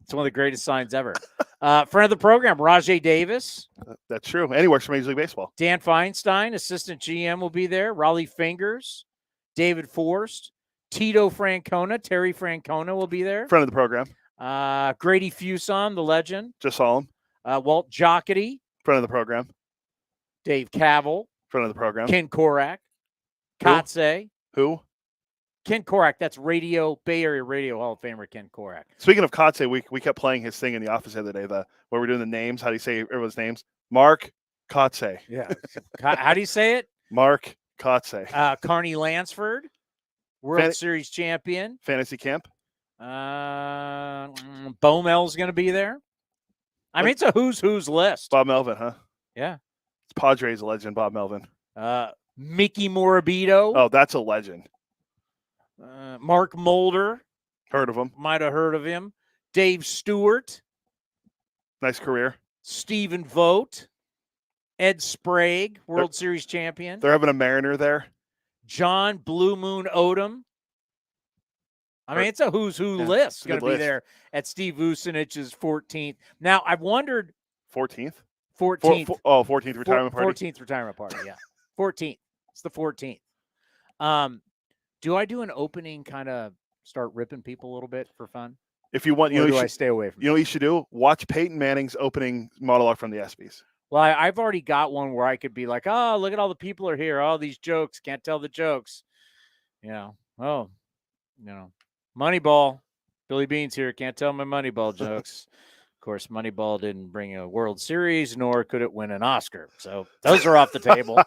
It's one of the greatest signs ever. Friend of the program, Rajay Davis. That's true. And he works for Major League Baseball. Dan Feinstein, assistant GM, will be there. Raleigh Fingers, David Forst, Tito Francona, Terry Francona will be there. Friend of the program. Grady Fuson, the legend. Just saw him. Walt Jocketty. Friend of the program. Dave Cavell, Front of the program. Ken Korak, Kotze. Who? Ken Korak. That's Bay Area Radio Hall of Famer Ken Korak. Speaking of Kotze, we kept playing his thing in the office the other day. Where we're doing the names. How do you say everyone's names? Mark Kotze. Yeah. How do you say it? Mark Kotze. Carney Lansford, World Series champion. Fantasy camp. Bomel's going to be there. I mean, it's a who's list. Bob Melvin, huh? Yeah. It's Padres legend, Bob Melvin. Mickey Morabito. Oh, that's a legend. Mark Mulder. Heard of him. Might have heard of him. Dave Stewart. Nice career. Stephen Vogt. Ed Sprague, World Series champion. They're having a Mariner there. John Blue Moon Odom. I mean, it's a who's who list going to be there at Steve Vucinich's 14th. Now, I've wondered. 14th? 14th. 14th retirement party. 14th retirement party, yeah. 14th. It's the 14th. Do I do an opening kind of start ripping people a little bit for fun? If you want, I stay away from You know what you should do? Watch Peyton Manning's opening monologue from the ESPYs. Well, I've already got one where I could be like, oh, look at all the people are here. All these jokes. Can't tell the jokes. Moneyball. Billy Bean's here. Can't tell my Moneyball jokes. Of course, Moneyball didn't bring a World Series, nor could it win an Oscar. So those are off the table.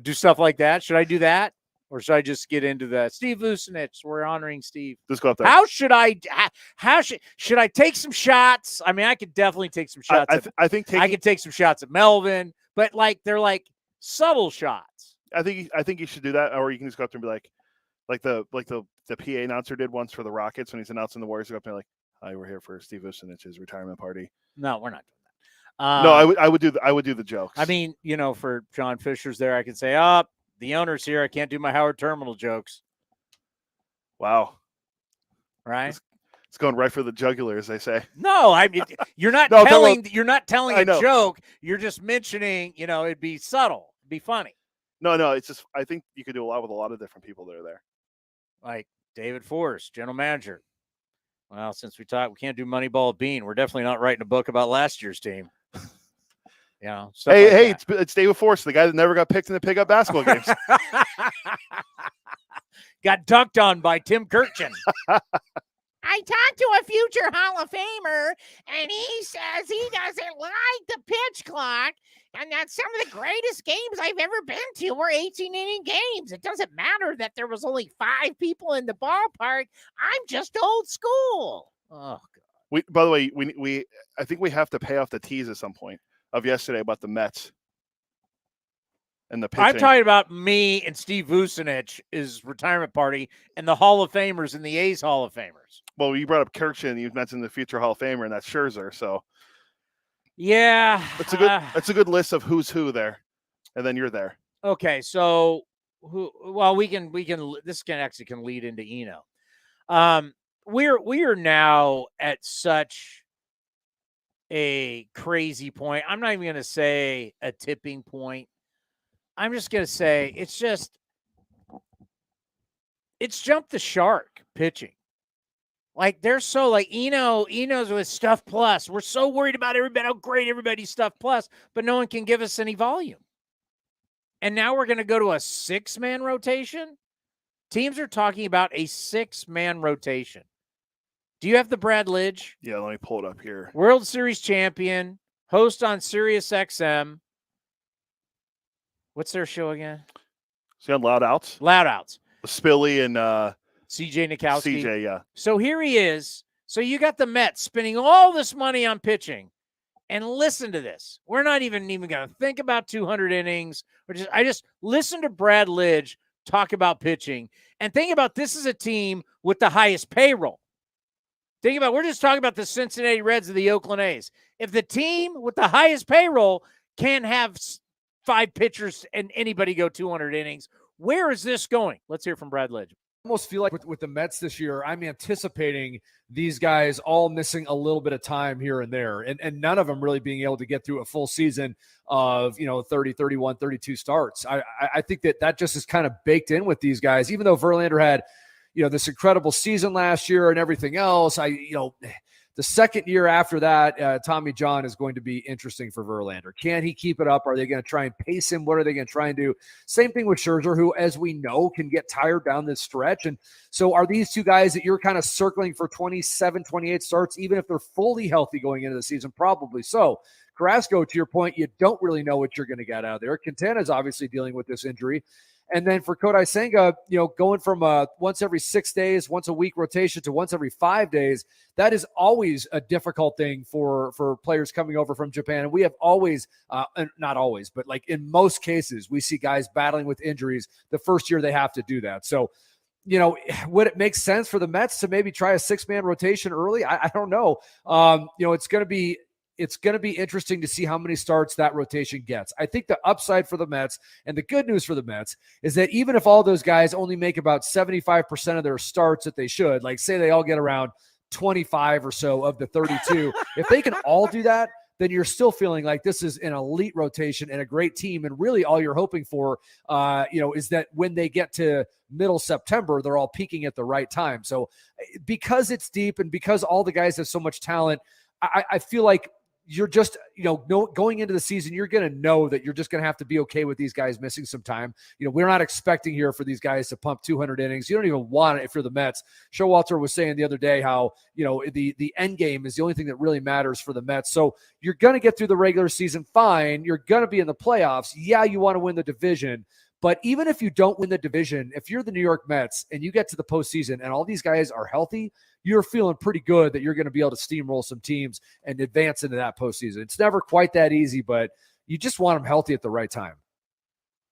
Do stuff like that. Should I do that? Or should I just get into the Steve Vucinich? We're honoring Steve. Just go up there. How should I take some shots? I mean, I could definitely take some shots. I think I could take some shots at Melvin, but they're like subtle shots. I think you should do that, or you can just go up there and be like the PA announcer did once for the Rockets when he's announcing the Warriors. Go up there like, "Hi, we're here for Steve Vucinich's retirement party." No, we're not doing that. No, I would do the jokes. I mean, for John Fisher's there, I can say, the owner's here. I can't do my Howard Terminal jokes. Wow. Right? It's going right for the jugular, as they say. No, I mean, you're not you're not telling a joke. You're just mentioning, it'd be subtle. It'd be funny. No, it's just I think you could do a lot with a lot of different people that are there. Like David Forrest, general manager. Well, since we can't do Moneyball Bean. We're definitely not writing a book about last year's team. It's David Forrest, the guy that never got picked in the pickup basketball games. Got dunked on by Tim Kirchin. I talked to a future Hall of Famer, and he says he doesn't like the pitch clock, and that some of the greatest games I've ever been to were 18-inning games. It doesn't matter that there was only 5 people in the ballpark. I'm just old school. Oh, God. By the way, I think we have to pay off the tease at some point of yesterday about the Mets and the pitching. I'm talking about me and Steve Vucinich's retirement party and the Hall of Famers and the A's Hall of Famers. Well, you brought up Kirchin, you mentioned the future Hall of Famer, and that's Scherzer. So, yeah, it's a good list of who's who there, and then you're there. Okay, so we can this can lead into Eno. We are now at such a crazy point. I'm not even going to say a tipping point. I'm just going to say it's jumped the shark pitching. They're so Eno's with Stuff Plus. We're so worried about everybody, how great everybody's Stuff Plus, but no one can give us any volume. And now we're going to go to a 6-man rotation. Teams are talking about a 6-man rotation. Do you have the Brad Lidge? Yeah, let me pull it up here. World Series champion, host on Sirius XM. What's their show again? Is he on Loud Outs? Loud Outs. Spilly and CJ Nikowski. CJ, yeah. So here he is. So you got the Mets spending all this money on pitching. And listen to this. We're not even going to think about 200 innings. I just listen to Brad Lidge talk about pitching and think about this is a team with the highest payroll. Think about, we're just talking about the Cincinnati Reds and the Oakland A's. If the team with the highest payroll can't have 5 pitchers and anybody go 200 innings, where is this going? Let's hear from Brad Lidge. Almost feel like with the Mets this year, I'm anticipating these guys all missing a little bit of time here and there, and none of them really being able to get through a full season of 30, 31, 32 starts. I think that just is kind of baked in with these guys, even though Verlander had this incredible season last year and everything else. The The second year after that, Tommy John is going to be interesting for Verlander. Can he keep it up? Are they going to try and pace him? What are they going to try and do? Same thing with Scherzer, who, as we know, can get tired down this stretch. And so are these two guys that you're kind of circling for 27, 28 starts, even if they're fully healthy going into the season? Probably so. Carrasco, to your point, you don't really know what you're going to get out of there. Quintana's obviously dealing with this injury. And then for Kodai Senga, going from once every 6 days, once a week rotation to once every 5 days, that is always a difficult thing for players coming over from Japan. And we have always, not always, but like in most cases, we see guys battling with injuries the first year they have to do that. So, would it make sense for the Mets to maybe try a 6-man rotation early? I don't know. It's going to be interesting to see how many starts that rotation gets. I think the upside for the Mets and the good news for the Mets is that even if all those guys only make about 75% of their starts that they should, like say they all get around 25 or so of the 32, if they can all do that, then you're still feeling like this is an elite rotation and a great team. And really all you're hoping for, is that when they get to middle September, they're all peaking at the right time. So because it's deep and because all the guys have so much talent, I feel like you're just, going into the season, you're going to know that you're just going to have to be okay with these guys missing some time. We're not expecting here for these guys to pump 200 innings. You don't even want it if you're the Mets. Showalter was saying the other day how, the end game is the only thing that really matters for the Mets. So you're going to get through the regular season fine. You're going to be in the playoffs. Yeah, you want to win the division. But even if you don't win the division, if you're the New York Mets and you get to the postseason and all these guys are healthy, you're feeling pretty good that you're going to be able to steamroll some teams and advance into that postseason. It's never quite that easy, but you just want them healthy at the right time.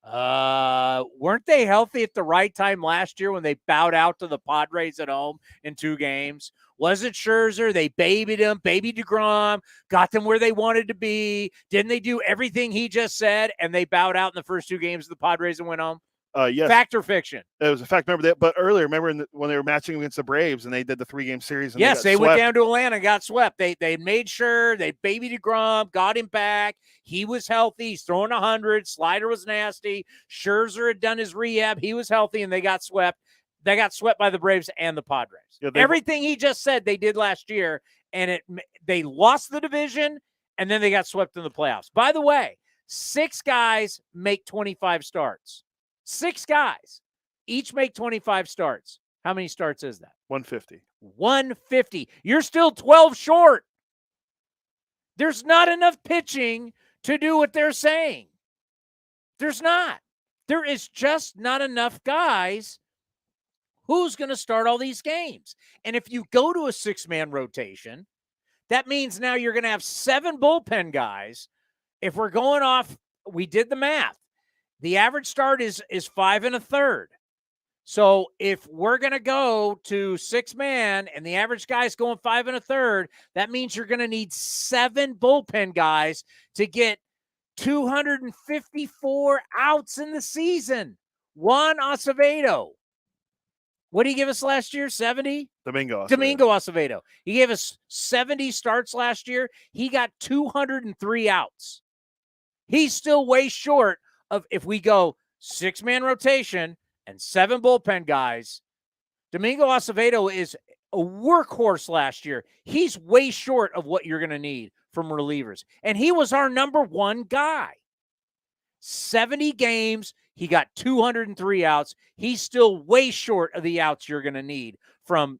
Weren't they healthy at the right time last year when they bowed out to the Padres at home in 2 games? Wasn't Scherzer? They babied him, baby DeGrom, got them where they wanted to be. Didn't they do everything he just said? And they bowed out in the first 2 games of the Padres and went home? Yes. Fact or fiction? It was a fact. Remember that? But earlier, when they were matching against the Braves and they did the 3-game series. And yes, they went down to Atlanta and got swept. They made sure they baby DeGrom, got him back. He was healthy. He's throwing 100. Slider was nasty. Scherzer had done his rehab. He was healthy, and they got swept. They got swept by the Braves and the Padres. Yeah, everything he just said they did last year, and they lost the division, and then they got swept in the playoffs. By the way, 6 guys make 25 starts. 6 guys each make 25 starts. How many starts is that? 150. 150. You're still 12 short. There's not enough pitching to do what they're saying. There's not. There is just not enough guys. Who's going to start all these games? And if you go to a 6-man rotation, that means now you're going to have 7 bullpen guys. If we're going off, we did the math. The average start is 5 1/3. So if we're going to go to 6-man and the average guy's going 5 1/3, that means you're going to need 7 bullpen guys to get 254 outs in the season. Juan Acevedo. What did he give us last year? 70? Domingo Acevedo. He gave us 70 starts last year. He got 203 outs. He's still way short of if we go 6-man rotation and 7 bullpen guys. Domingo Acevedo is a workhorse last year. He's way short of what you're going to need from relievers. And he was our number 1 guy. 70 games, he got 203 outs. He's still way short of the outs you're going to need from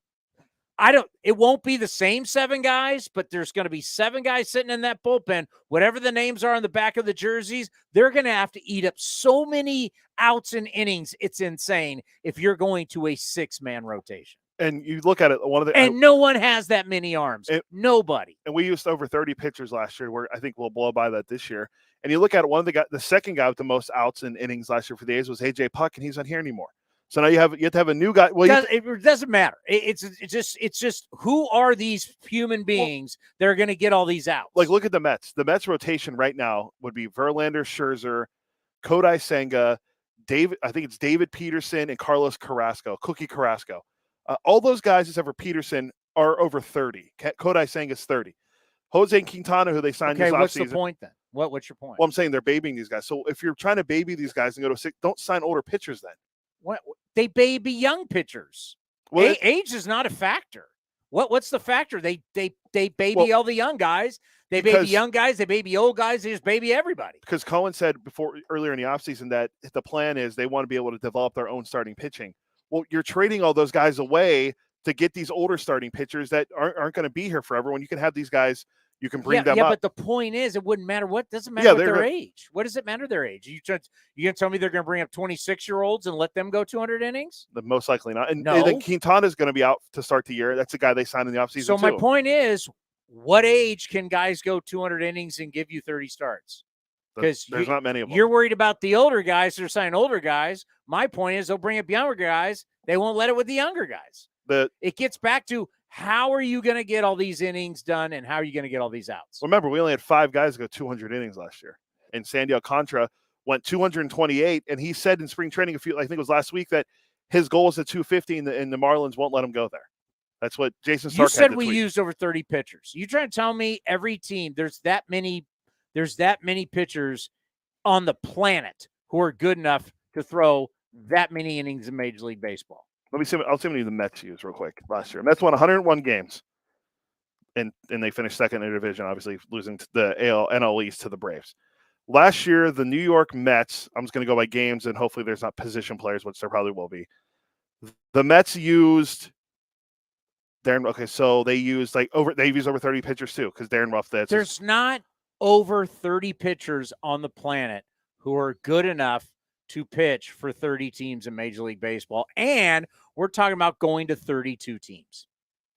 it won't be the same 7 guys, but there's going to be 7 guys sitting in that bullpen. Whatever the names are on the back of the jerseys, they're going to have to eat up so many outs and innings. It's insane if you're going to a 6-man rotation. And you look at it, and no one has that many arms. Nobody. And we used over 30 pitchers last year, where I think we'll blow by that this year. And you look at it, the second guy with the most outs and innings last year for the A's was AJ Puck, and he's not here anymore. So now you have to have a new guy. Well, it doesn't matter. It's just who are these human beings that are going to get all these outs? Like, look at the Mets. The Mets rotation right now would be Verlander, Scherzer, Kodai Senga, David Peterson, and Carlos Carrasco, Cookie Carrasco. All those guys except for Peterson are over 30. Kodai Senga's 30. Jose Quintana, who they signed this offseason. What's the point then? What's your point? Well, I'm saying they're babying these guys. So if you're trying to baby these guys and go to 6, don't sign older pitchers then. What they baby young pitchers. Age is not a factor. What's the factor? They baby all the young guys. They baby young guys. They baby old guys. They just baby everybody. Because Cohen said earlier in the offseason that the plan is they want to be able to develop their own starting pitching. Well, you're trading all those guys away to get these older starting pitchers that aren't going to be here forever. When you can have these guys, you can bring them up. Yeah, but the point is, it wouldn't matter doesn't matter what their age. What does it matter their age? You going to tell me they're going to bring up 26-year-olds and let them go 200 innings? Most likely not. And No. then Quintana is going to be out to start the year. That's a guy they signed in the offseason. So my point is, what age can guys go 200 innings and give you 30 starts? Because there's not many of them. You're worried about the older guys. They're signing older guys. My point is, they'll bring up younger guys. They won't let it with the younger guys. It gets back to, how are you going to get all these innings done, and how are you going to get all these outs? Remember, we only had 5 guys go 200 innings last year, and Sandy Alcantara went 228, and he said in spring training I think it was last week, that his goal is at 250, and the Marlins won't let him go there. That's what Jason Stark said. We used over 30 pitchers. You trying to tell me every team there's that many pitchers on the planet who are good enough to throw that many innings in Major League Baseball? I'll see how many the Mets used real quick last year. Mets won 101 games, and they finished second in their division, obviously losing to the NL East to the Braves. Last year, the New York Mets, I'm just going to go by games, and hopefully there's not position players, which there probably will be. The Mets used Darren. Okay, so they used they've used over 30 pitchers too, because Darren Ruff. There's not over 30 pitchers on the planet who are good enough to pitch for 30 teams in Major League Baseball, and we're talking about going to 32 teams.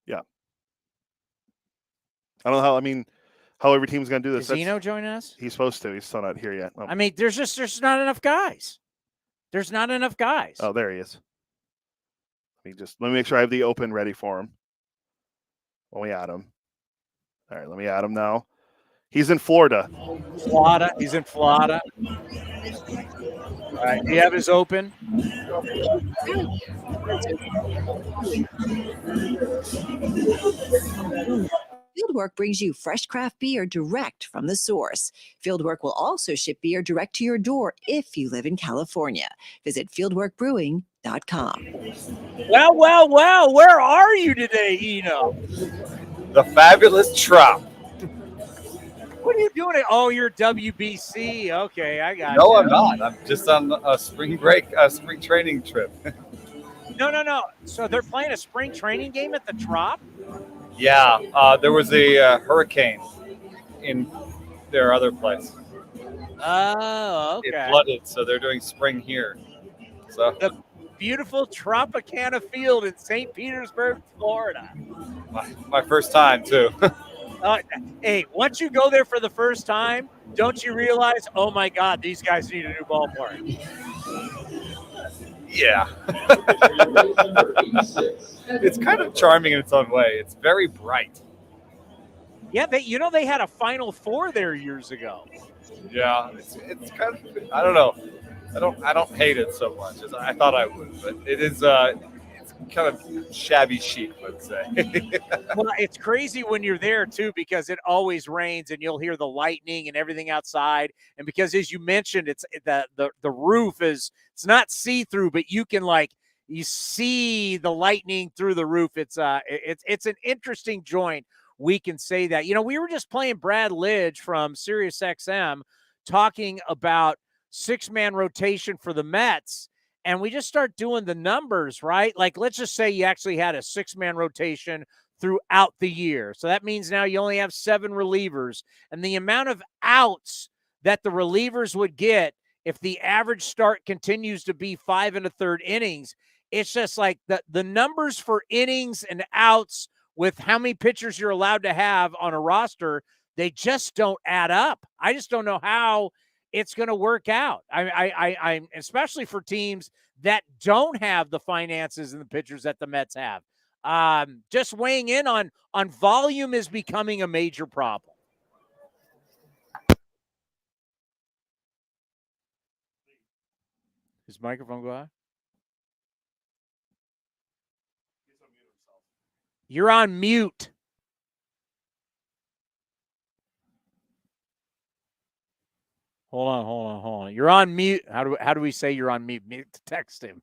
Yeah, I don't know how every team's going to do this. Is Eno joining us? He's supposed to. He's still not here yet. I mean, there's not enough guys. There's not enough guys. Oh, there he is. Let me make sure I have the open ready for him when we add him. All right, let me add him now. He's in Florida. He's in Florida. All right, do you have his open? Fieldwork brings you fresh craft beer direct from the source. Fieldwork will also ship beer direct to your door if you live in California. Visit fieldworkbrewing.com. Well, where are you today, Eno? The fabulous Trop. What are you doing? Oh, you're WBC. Okay, I got No, you. I'm not. I'm just on a spring training trip. No. So they're playing a spring training game at the Trop? Yeah, there was a hurricane in their other place. Oh, okay. It flooded, so they're doing spring here. So the beautiful Tropicana Field in St. Petersburg, Florida. My first time, too. Hey, once you go there for the first time, don't you realize, oh my God, these guys need a new ballpark? Yeah. It's kind of charming in its own way. It's very bright. Yeah, they had a Final Four there years ago. Yeah, it's kind of, I don't know. I don't hate it so much as I thought I would, but it is it's kind of shabby chic, let's say. Well, it's crazy when you're there too, because it always rains and you'll hear the lightning and everything outside. And because, as you mentioned, it's the roof it's not see-through, but you can you see the lightning through the roof. It's an interesting joint. We can say that. We were just playing Brad Lidge from SiriusXM talking about 6-man rotation for the Mets. And we just start doing the numbers, right? Like, let's just say you actually had a 6-man rotation throughout the year. So that means now you only have 7 relievers. And the amount of outs that the relievers would get if the average start continues to be 5 1/3 innings, it's just like the numbers for innings and outs with how many pitchers you're allowed to have on a roster, they just don't add up. I just don't know how it's going to work out. I'm especially for teams that don't have the finances and the pitchers that the Mets have. Just weighing in on volume is becoming a major problem. His microphone go out? You're on mute. Hold on. You're on mute. How do we say you're on mute? Text him.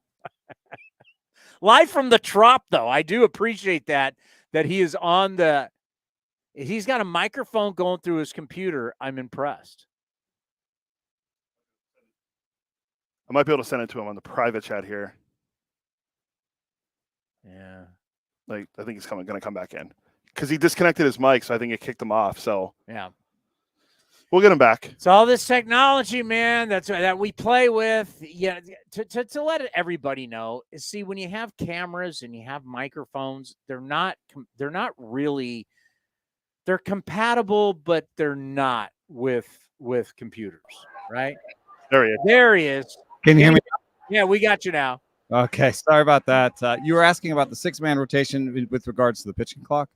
Live from the Trop, though. I do appreciate that that he is he's got a microphone going through his computer, I'm impressed. I might be able to send it to him on the private chat here. Yeah. Like, I think he's going to come back in because he disconnected his mic, so I think it kicked him off. So yeah, we'll get him back. It's all this technology, man. That we play with. Yeah, to let everybody know is, see, when you have cameras and you have microphones, they're not really. They're compatible, but they're not with computers, right? There he is. There he is. Can you hear me? Yeah, we got you now. Okay, sorry about that. You were asking about the 6-man rotation with regards to the pitching clock?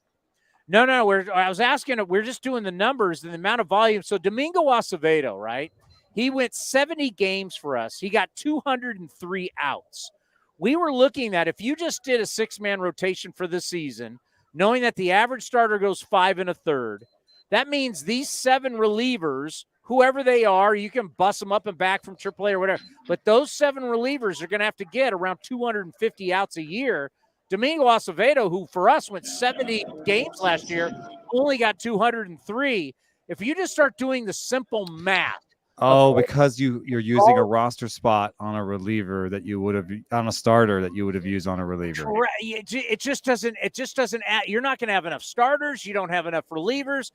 No. I was asking, we're just doing the numbers and the amount of volume. So Domingo Acevedo, right? He went 70 games for us. He got 203 outs. We were looking at, if you just did a 6-man rotation for the season, knowing that the average starter goes 5 1/3, that means these 7 relievers, whoever they are, you can bust them up and back from AAA or whatever, but those 7 relievers are going to have to get around 250 outs a year. Domingo Acevedo, who for us went 70 games last year, only got 203. If you just start doing the simple math. Oh, because you're using a roster spot on a reliever that you would have on a starter that you would have used on a reliever. It just doesn't add. You're not going to have enough starters. You don't have enough relievers.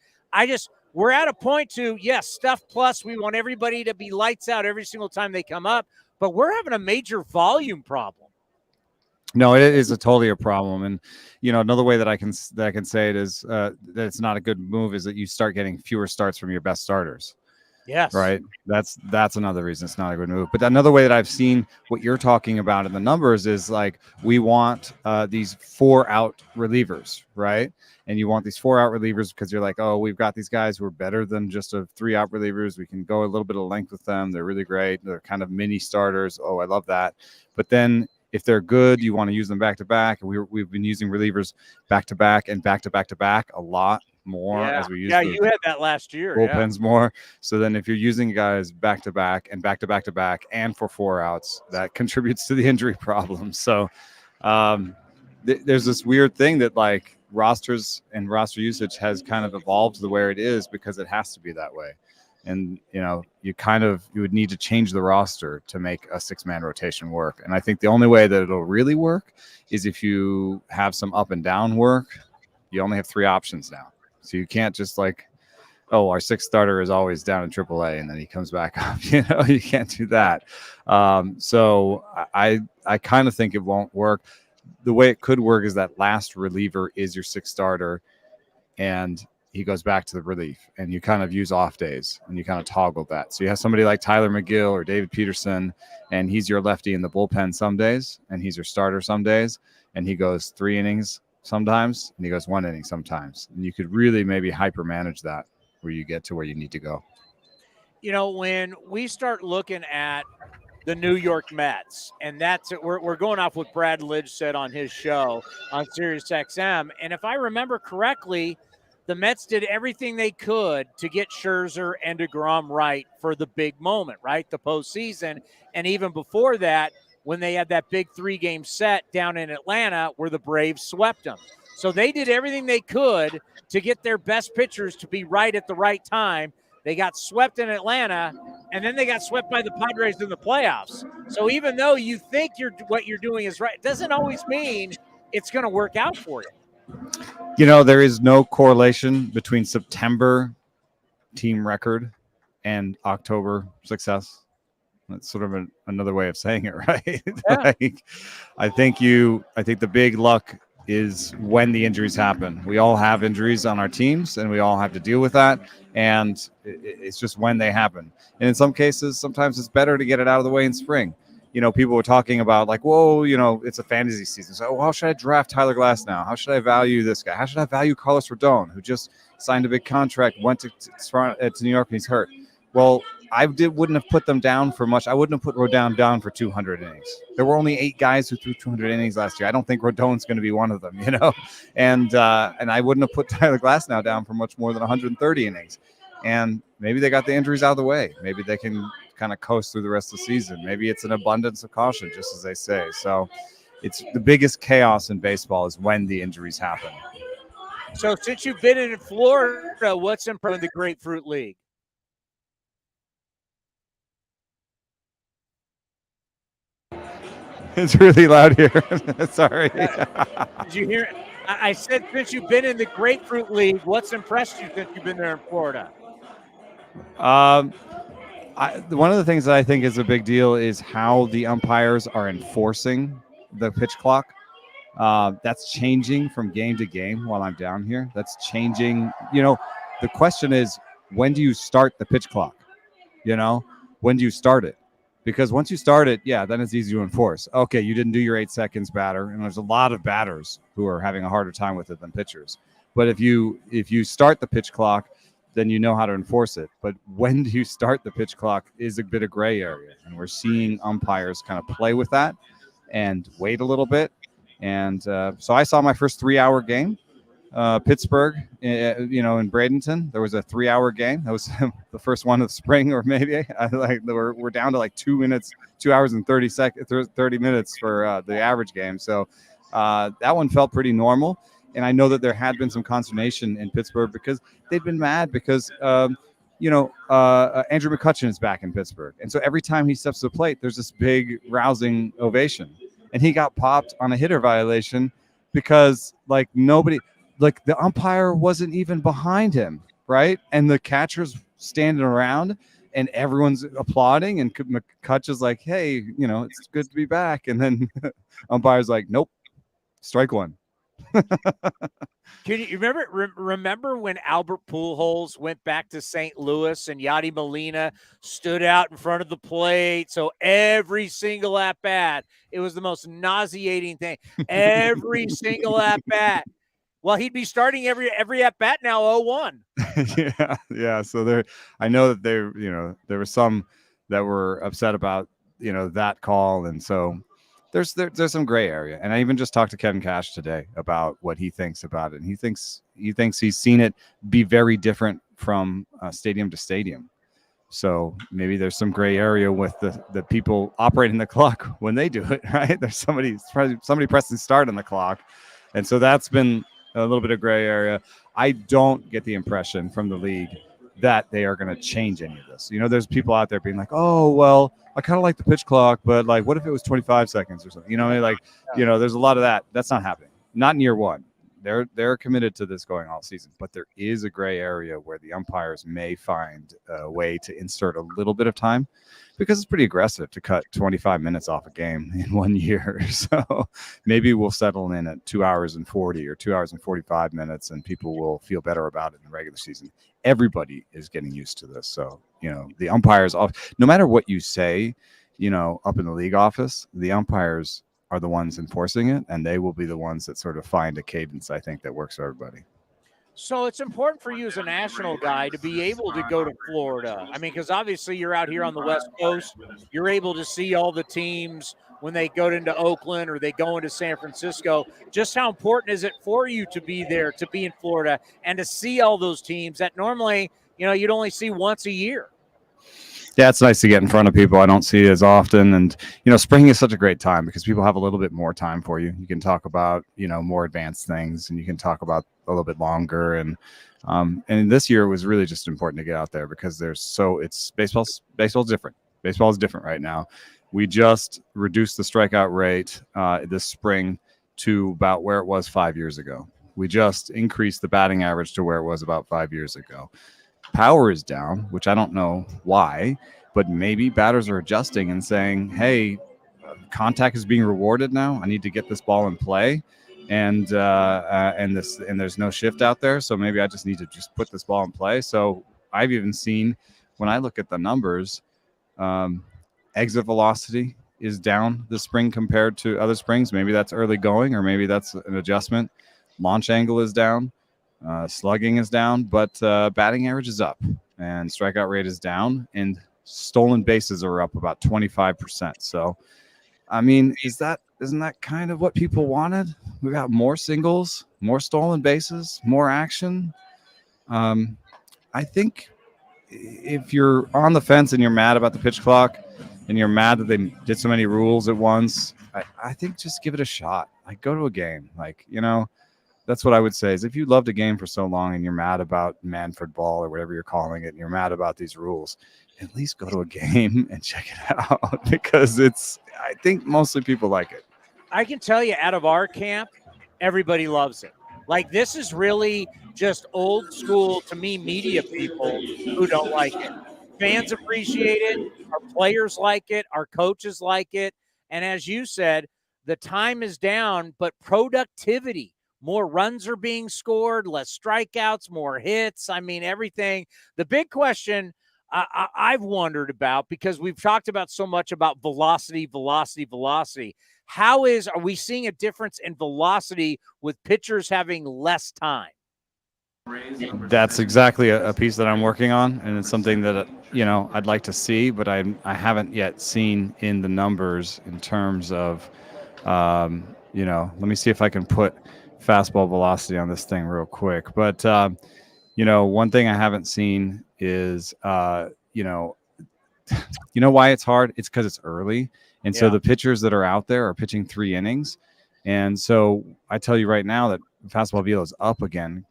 We're at a point stuff plus. We want everybody to be lights out every single time they come up, but we're having a major volume problem. No, it is totally a problem. And, another way that I can say it is that it's not a good move is that you start getting fewer starts from your best starters. Yes. Right. That's another reason it's not a good move. But another way that I've seen what you're talking about in the numbers is like, we want these 4-out relievers, right? And you want these 4-out relievers because you're like, oh, we've got these guys who are better than just a 3-out relievers. We can go a little bit of length with them. They're really great. They're kind of mini starters. Oh, I love that. But then if they're good, you want to use them back to back. We've been using relievers back to back and back to back to back a lot more as we use you had that last year. Bullpens more. So then if you're using guys back to back and back to back to back and for 4 outs, that contributes to the injury problem. So there's this weird thing that like rosters and roster usage has kind of evolved to the where it is because it has to be that way. And, you would need to change the roster to make a 6-man rotation work. And I think the only way that it'll really work is if you have some up and down work. You only have 3 options now. So you can't just like, oh, our 6th starter is always down in AAA and then he comes back up. You can't do that. So I kind of think it won't work. The way it could work is that last reliever is your 6th starter and he goes back to the relief and you kind of use off days and you kind of toggle that. So you have somebody like Tyler McGill or David Peterson and he's your lefty in the bullpen some days and he's your starter some days and he goes 3 innings sometimes and he goes 1 inning sometimes. And you could really maybe hyper manage that where you get to where you need to go. When we start looking at the New York Mets, and we're going off what Brad Lidge said on his show on Sirius XM. And if I remember correctly, the Mets did everything they could to get Scherzer and DeGrom right for the big moment, right? The postseason. And even before that, when they had that big 3-game set down in Atlanta where the Braves swept them. So they did everything they could to get their best pitchers to be right at the right time. They got swept in Atlanta, and then they got swept by the Padres in the playoffs. So even though you think what you're doing is right, it doesn't always mean it's going to work out for you. There is no correlation between September team record and October success. That's sort of another way of saying it, right? Yeah. I think the big luck is when the injuries happen. We all have injuries on our teams and we all have to deal with that. And it's just when they happen. And in some cases, sometimes it's better to get it out of the way in spring. People were talking about like, whoa, it's a fantasy season. So how should I draft Tyler Glass now? How should I value this guy? How should I value Carlos Rodon, who just signed a big contract, went to New York and he's hurt? Well, wouldn't have put them down for much. I wouldn't have put Rodon down for 200 innings. There were only 8 guys who threw 200 innings last year. I don't think Rodon's going to be one of them, And I wouldn't have put Tyler Glass now down for much more than 130 innings. And maybe they got the injuries out of the way. Maybe they can kind of coast through the rest of the season. Maybe it's an abundance of caution, just as they say. So it's the biggest chaos in baseball is when the injuries happen. So since you've been in Florida, what's improving the Grapefruit League? It's really loud here. Sorry. Did you hear it? I said since you've been in the Grapefruit League, what's impressed you since you've been there in Florida? One of the things that I think is a big deal is how the umpires are enforcing the pitch clock. That's changing from game to game while I'm down here. That's changing. The question is, when do you start the pitch clock? When do you start it? Because once you start it, then it's easy to enforce. Okay, you didn't do your 8 seconds batter, and there's a lot of batters who are having a harder time with it than pitchers. But if you start the pitch clock, then you know how to enforce it. But when do you start the pitch clock is a bit of gray area, and we're seeing umpires kind of play with that and wait a little bit. And so I saw my first 3-hour game. Pittsburgh, in Bradenton, there was a 3-hour game. That was the first one of the spring, or maybe we're down to like 2 hours and 30 minutes for the average game. So that one felt pretty normal. And I know that there had been some consternation in Pittsburgh because they'd been mad because Andrew McCutchen is back in Pittsburgh, and so every time he steps to the plate, there's this big rousing ovation. And he got popped on a hitter violation because the umpire wasn't even behind him, right? And the catcher's standing around and everyone's applauding, and McCutchen's like, hey, it's good to be back. And then umpire's like, nope, strike one. Can you remember when Albert Pujols went back to St. Louis and Yadi Molina stood out in front of the plate? So every single at bat, it was the most nauseating thing. Every single at bat. Well, he'd be starting every at bat now. 0-1. Yeah. So I know that there were some that were upset about that call, and so. There's some gray area, and I even just talked to Kevin Cash today about what he thinks about it. And he thinks he's seen it be very different from stadium to stadium. So maybe there's some gray area with the people operating the clock when they do it, right? There's somebody pressing start on the clock, and so that's been a little bit of gray area. I don't get the impression from the league that they are going to change any of this. There's people out there being like, oh, well, I kind of like the pitch clock, but like, what if it was 25 seconds or something? There's a lot of that. That's not happening. Not in year one. They're committed to this going all season, but there is a gray area where the umpires may find a way to insert a little bit of time, because it's pretty aggressive to cut 25 minutes off a game in 1 year. So maybe we'll settle in at 2 hours and 40 or 2 hours and 45 minutes, and people will feel better about it in the regular season. Everybody is getting used to this. So, the umpires, no matter what you say, up in the league office, the umpires are the ones enforcing it, and they will be the ones that sort of find a cadence, I think, that works for everybody. So it's important for you as a national guy to be able to go to Florida. I mean, because obviously you're out here on the West Coast. You're able to see all the teams when they go into Oakland or they go into San Francisco. Just how important is it for you to be there, to be in Florida, and to see all those teams that normally, you'd only see once a year? Yeah, it's nice to get in front of people I don't see as often. And, spring is such a great time because people have a little bit more time for you. You can talk about, more advanced things, and you can talk about a little bit longer. And this year was really just important to get out there because baseball's different. Baseball is different right now. We just reduced the strikeout rate this spring to about where it was 5 years ago. We just increased the batting average to where it was about 5 years ago. Power is down, which I don't know why, but maybe batters are adjusting and saying, hey, contact is being rewarded now. I need to get this ball in play, and there's no shift out there, so maybe I just need to just put this ball in play. So I've even seen, when I look at the numbers, exit velocity is down this spring compared to other springs. Maybe that's early going, or maybe that's an adjustment. Launch angle is down. Slugging is down, but batting average is up, and strikeout rate is down, and stolen bases are up about 25%. So, I mean, isn't that kind of what people wanted? We got more singles, more stolen bases, more action. I think if you're on the fence and you're mad about the pitch clock and you're mad that they did so many rules at once, I think just give it a shot. Like, go to a game. Like, that's what I would say is if you loved a game for so long and you're mad about Manfred ball or whatever you're calling it, and you're mad about these rules, at least go to a game and check it out because I think mostly people like it. I can tell you out of our camp, everybody loves it. Like, this is really just old school, to me, media people who don't like it. Fans appreciate it. Our players like it. Our coaches like it. And as you said, the time is down, but productivity. More runs are being scored, less strikeouts, more hits. I mean, everything. The big question I've wondered about, because we've talked about so much about velocity. Are we seeing a difference in velocity with pitchers having less time? That's exactly a piece that I'm working on, and it's something that I'd like to see, but I haven't yet seen in the numbers in terms of let me see if I can put fastball velocity on this thing real quick. But one thing I haven't seen is why it's hard? It's because it's early. And so the pitchers that are out there are pitching 3 innings. And so I tell you right now that fastball velo is up again,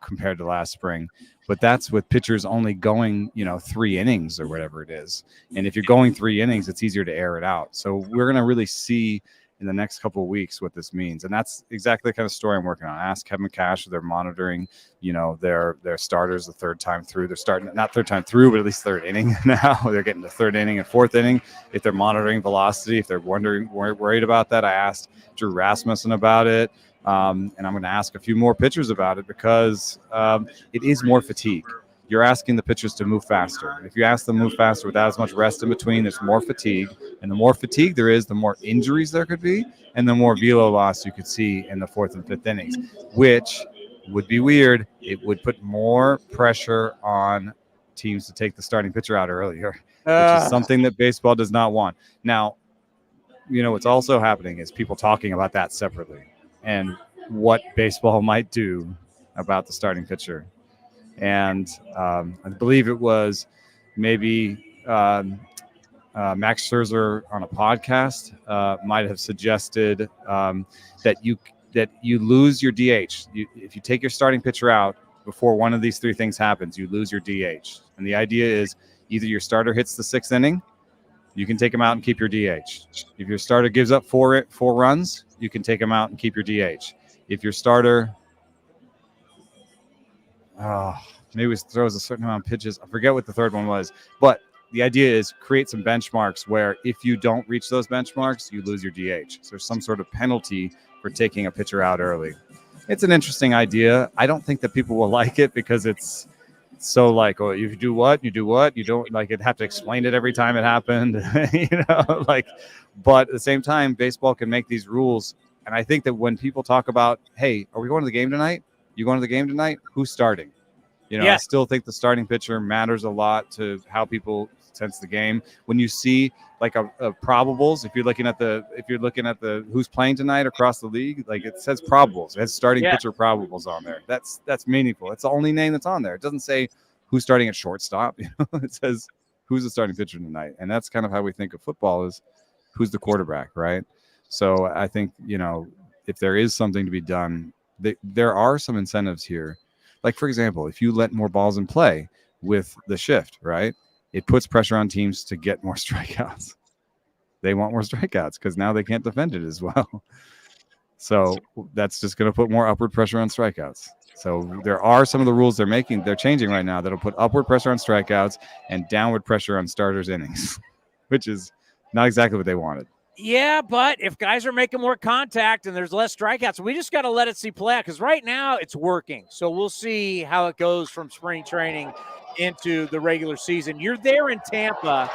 compared to last spring. But that's with pitchers only going, 3 innings or whatever it is. And if you're going 3 innings, it's easier to air it out. So we're going to really see in the next couple of weeks what this means. And that's exactly the kind of story I'm working on. I asked Kevin Cash, they're monitoring, their starters the third time through. They're starting, not third time through, but at least third inning now. They're getting to third inning and fourth inning. If they're monitoring velocity, if they're worried about that, I asked Drew Rasmussen about it. And I'm going to ask a few more pitchers about it because it is more fatigue. You're asking the pitchers to move faster. And if you ask them to move faster without as much rest in between, there's more fatigue. And the more fatigue there is, the more injuries there could be, and the more velo loss you could see in the 4th and 5th innings, which would be weird. It would put more pressure on teams to take the starting pitcher out earlier, which is something that baseball does not want. Now, what's also happening is people talking about that separately and what baseball might do about the starting pitcher. And I believe it was maybe Max Scherzer on a podcast might have suggested that you lose your DH. If you take your starting pitcher out before one of these 3 things happens, you lose your DH. And the idea is either your starter hits the 6th inning, you can take him out and keep your DH. If your starter gives up 4 runs, you can take him out and keep your DH. If your starter maybe throws a certain amount of pitches. I forget what the third one was. But the idea is create some benchmarks where if you don't reach those benchmarks, you lose your DH. So there's some sort of penalty for taking a pitcher out early. It's an interesting idea. I don't think that people will like it because it's so like, oh, you do what? You do what? You don't like it. Have to explain it every time it happened, but at the same time, baseball can make these rules. And I think that when people talk about, hey, are we going to the game tonight? You going to the game tonight? Who's starting? I still think the starting pitcher matters a lot to how people sense the game. When you see like a probables, if you're looking at the who's playing tonight across the league, like it says probables. It has starting pitcher probables on there. That's meaningful. It's the only name that's on there. It doesn't say who's starting at shortstop. It says who's the starting pitcher tonight. And that's kind of how we think of football is who's the quarterback, right? So I think, if there is something to be done, there are some incentives here. Like, for example, if you let more balls in play with the shift, right, it puts pressure on teams to get more strikeouts. They want more strikeouts because now they can't defend it as well. So that's just going to put more upward pressure on strikeouts. So there are some of the rules they're changing right now that'll put upward pressure on strikeouts and downward pressure on starters' innings, which is not exactly what they wanted. Yeah, but if guys are making more contact and there's less strikeouts, we just got to let it see play out because right now it's working. So we'll see how it goes from spring training into the regular season. You're there in Tampa.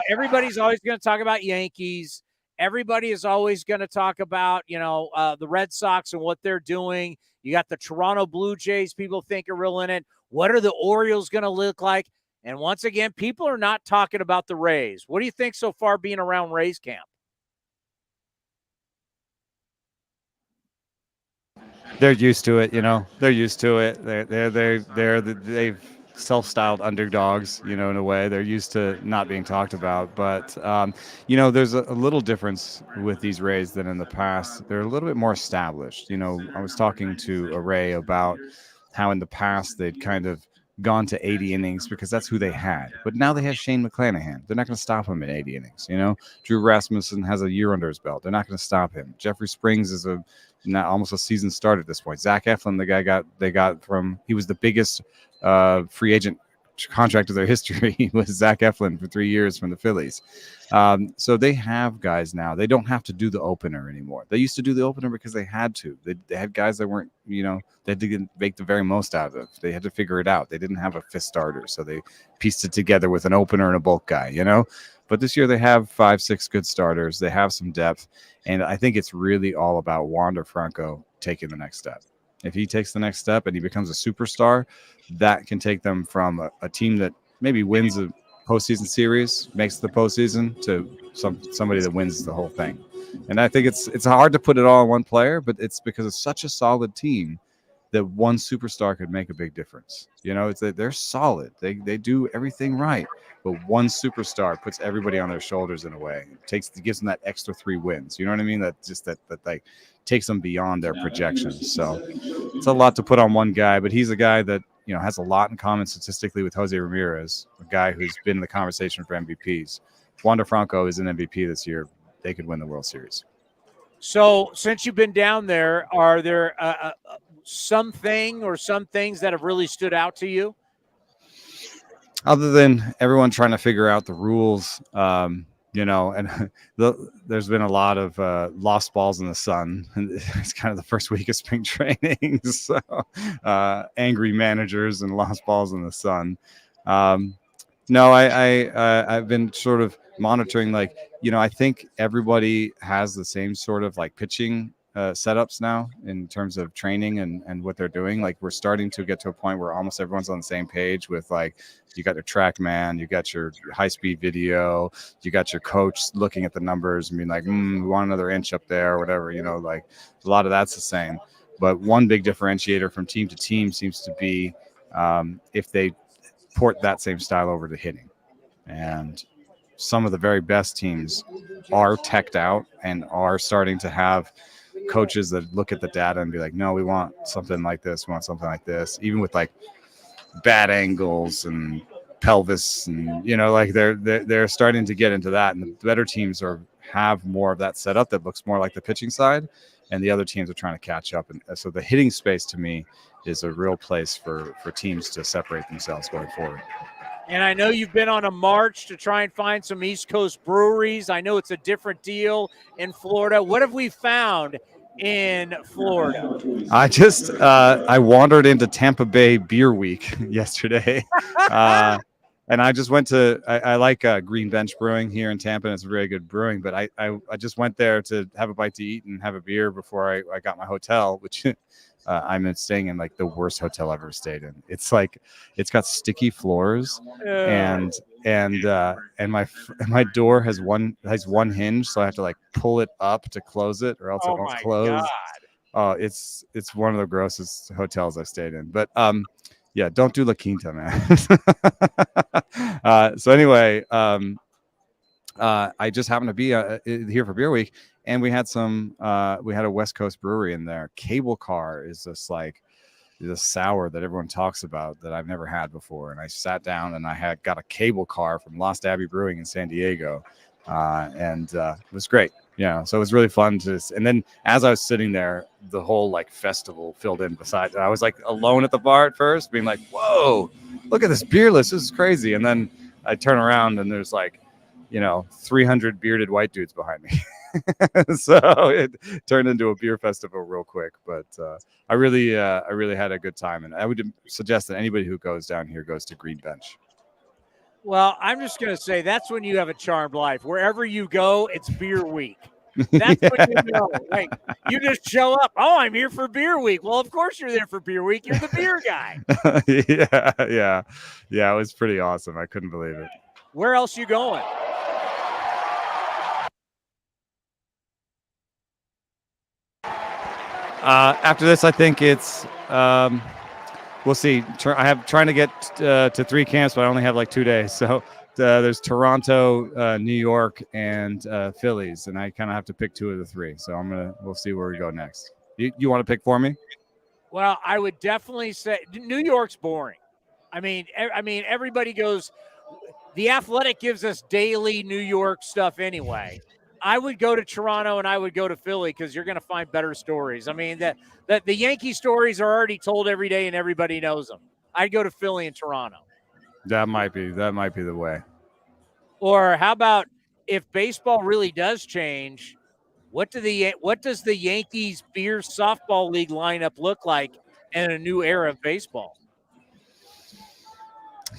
Everybody's always going to talk about Yankees. Everybody is always going to talk about, the Red Sox and what they're doing. You got the Toronto Blue Jays people think are real in it. What are the Orioles going to look like? And once again, people are not talking about the Rays. What do you think so far being around Rays camp? They're used to it, They're used to it. They've self-styled underdogs, in a way. They're used to not being talked about. But, there's a little difference with these Rays than in the past. They're a little bit more established. I was talking to a Ray about how in the past they'd kind of gone to 80 innings because that's who they had. But now they have Shane McClanahan. They're not going to stop him at 80 innings. Drew Rasmussen has a year under his belt. They're not going to stop him. Jeffrey Springs is almost a season start at this point. Zach Eflin, the guy they got from, he was the biggest free agent contract of their history was Zach Eflin for 3 years from the Phillies. So they have guys now. They don't have to do the opener anymore. They used to do the opener because they had to. They had guys that weren't, they had to make the very most out of it. They had to figure it out. They didn't have a fifth starter, so they pieced it together with an opener and a bulk guy, But this year they have 5-6 good starters. They have some depth, and I think it's really all about Wander Franco taking the next step. If he takes the next step and he becomes a superstar, that can take them from a team that maybe wins a postseason series, makes the postseason, to somebody that wins the whole thing. And I think it's hard to put it all on one player, but it's because it's such a solid team that one superstar could make a big difference. It's that they're solid. They do everything right, but one superstar puts everybody on their shoulders in a way. It gives them that extra 3 wins. You know what I mean? That like takes them beyond their projections. So it's a lot to put on one guy, but he's a guy that has a lot in common statistically with Jose Ramirez, a guy who's been in the conversation for MVPs. Wander Franco is an MVP this year. They could win the World Series. So since you've been down there, are there something or some things that have really stood out to you? Other than everyone trying to figure out the rules, and there's been a lot of lost balls in the sun. It's kind of the first week of spring training, so angry managers and lost balls in the sun. No, I've been sort of monitoring, I think everybody has the same sort of pitching setups now in terms of training and what they're doing. We're starting to get to a point where almost everyone's on the same page with you got your track man, you got your high-speed video, you got your coach looking at the numbers and being like, we want another inch up there or whatever, a lot of that's the same. But one big differentiator from team to team seems to be if they port that same style over to hitting. And some of the very best teams are teched out and are starting to have coaches that look at the data and be like, no, we want something like this. We want something like this, even with bad angles and pelvis. And, they're starting to get into that. And the better teams have more of that setup that looks more like the pitching side. And the other teams are trying to catch up. And so the hitting space to me is a real place for teams to separate themselves going forward. And I know you've been on a march to try and find some East Coast breweries. I know it's a different deal in Florida. What have we found in Florida? I just I wandered into Tampa Bay Beer Week yesterday. And I just went to I like Green Bench Brewing here in Tampa, and it's very good brewing. But I just went there to have a bite to eat and have a beer before I got my hotel, which I'm staying in the worst hotel I've ever stayed in. It's it's got sticky floors, and my door has one hinge, so I have to pull it up to close it, or else it won't close. God. Oh, it's one of the grossest hotels I've stayed in. But yeah, don't do La Quinta, man. So anyway, I just happened to be here for Beer Week, and we had a West Coast brewery in there. Cable Car is this the sour that everyone talks about that I've never had before. And I sat down and I got a Cable Car from Lost Abbey Brewing in San Diego, and it was great. So it was really fun and then as I was sitting there, the whole festival filled in beside. I was alone at the bar at first, being like, whoa, look at this beer list. This is crazy. And then I turn around and there's 300 bearded white dudes behind me. So it turned into a beer festival real quick, but I really had a good time. And I would suggest that anybody who goes down here goes to Green Bench. Well, I'm just going to say that's when you have a charmed life. Wherever you go, it's Beer Week. That's when you know. You just show up. Oh, I'm here for Beer Week. Well, of course you're there for Beer Week. You're the beer guy. Yeah. It was pretty awesome. I couldn't believe it. Where else you going? After this, I think it's we'll see. I have trying to get to 3 camps, but I only have like 2 days. So there's Toronto, New York, and Phillies, and I kind of have to pick 2 of the 3. So we'll see where we go next. You want to pick for me? Well, I would definitely say New York's boring. I mean, everybody goes. The Athletic gives us daily New York stuff anyway. I would go to Toronto and I would go to Philly because you're going to find better stories. I mean, that the Yankee stories are already told every day and everybody knows them. I'd go to Philly and Toronto. That might be the way. Or how about if baseball really does change? What does the Yankees Beer Softball League lineup look like in a new era of baseball?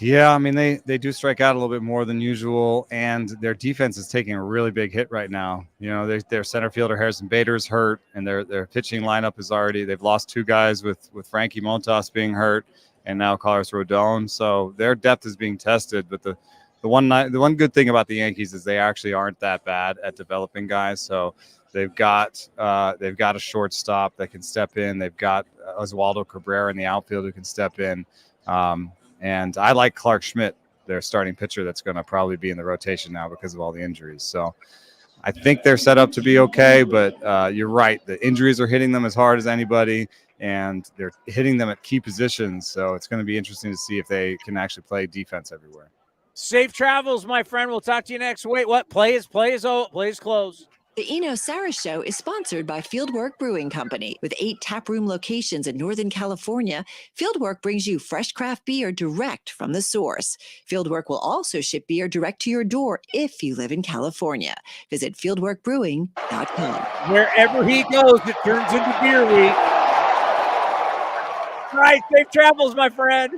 Yeah, I mean, they do strike out a little bit more than usual, and their defense is taking a really big hit right now. You know, their center fielder Harrison Bader's hurt, and their pitching lineup is they've lost 2 guys with Frankie Montas being hurt, and now Carlos Rodon. So their depth is being tested. But the one good thing about the Yankees is they actually aren't that bad at developing guys. So they've got a shortstop that can step in. They've got Oswaldo Cabrera in the outfield who can step in. And I like Clark Schmidt, their starting pitcher, that's going to probably be in the rotation now because of all the injuries. So I think they're set up to be okay, but you're right. The injuries are hitting them as hard as anybody, and they're hitting them at key positions. So it's going to be interesting to see if they can actually play defense everywhere. Safe travels, my friend. We'll talk to you next. Wait, what? Play is closed. The Eno Sarris Show is sponsored by Fieldwork Brewing Company. With 8 taproom locations in Northern California, Fieldwork brings you fresh craft beer direct from the source. Fieldwork will also ship beer direct to your door if you live in California. Visit fieldworkbrewing.com. Wherever he goes, it turns into beer week. All right, safe travels, my friend.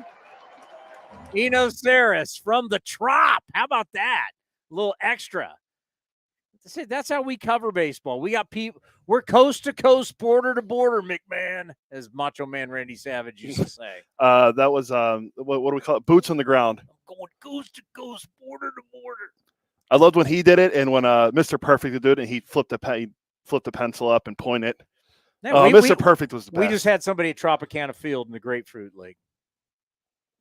Eno Sarris from the Trop. How about that? A little extra. That's how we cover baseball. We got people. We're coast to coast, border to border, McMahon, as Macho Man Randy Savage used to say. That was what do we call it? Boots on the ground. Going coast to coast, border to border. I loved when he did it, and when Mr. Perfect would do it, and he flipped the pencil up and point it. Yeah, Mr. Perfect was the best. We just had somebody at Tropicana Field in the Grapefruit League.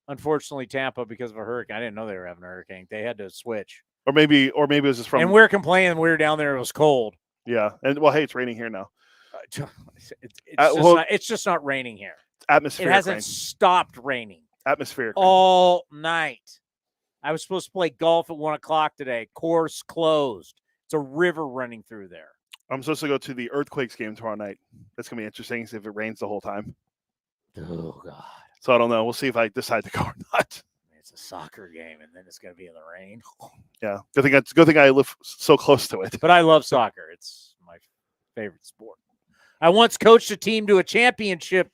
Unfortunately, Tampa, because of a hurricane. I didn't know they were having a hurricane. They had to switch. Or maybe it was just from. And we're complaining we were down there. It was cold. Yeah, and hey, it's raining here now. It's just not raining here. Atmospheric. It hasn't rain. stopped raining. Atmospheric. All night. I was supposed to play golf at 1:00 today. Course closed. It's a river running through there. I'm supposed to go to the Earthquakes game tomorrow night. That's gonna be interesting. See if it rains the whole time. Oh God. So I don't know. We'll see if I decide to go or not. It's a soccer game, and then it's going to be in the rain. Yeah, good thing I live so close to it. But I love soccer. It's my favorite sport. I once coached a team to a championship.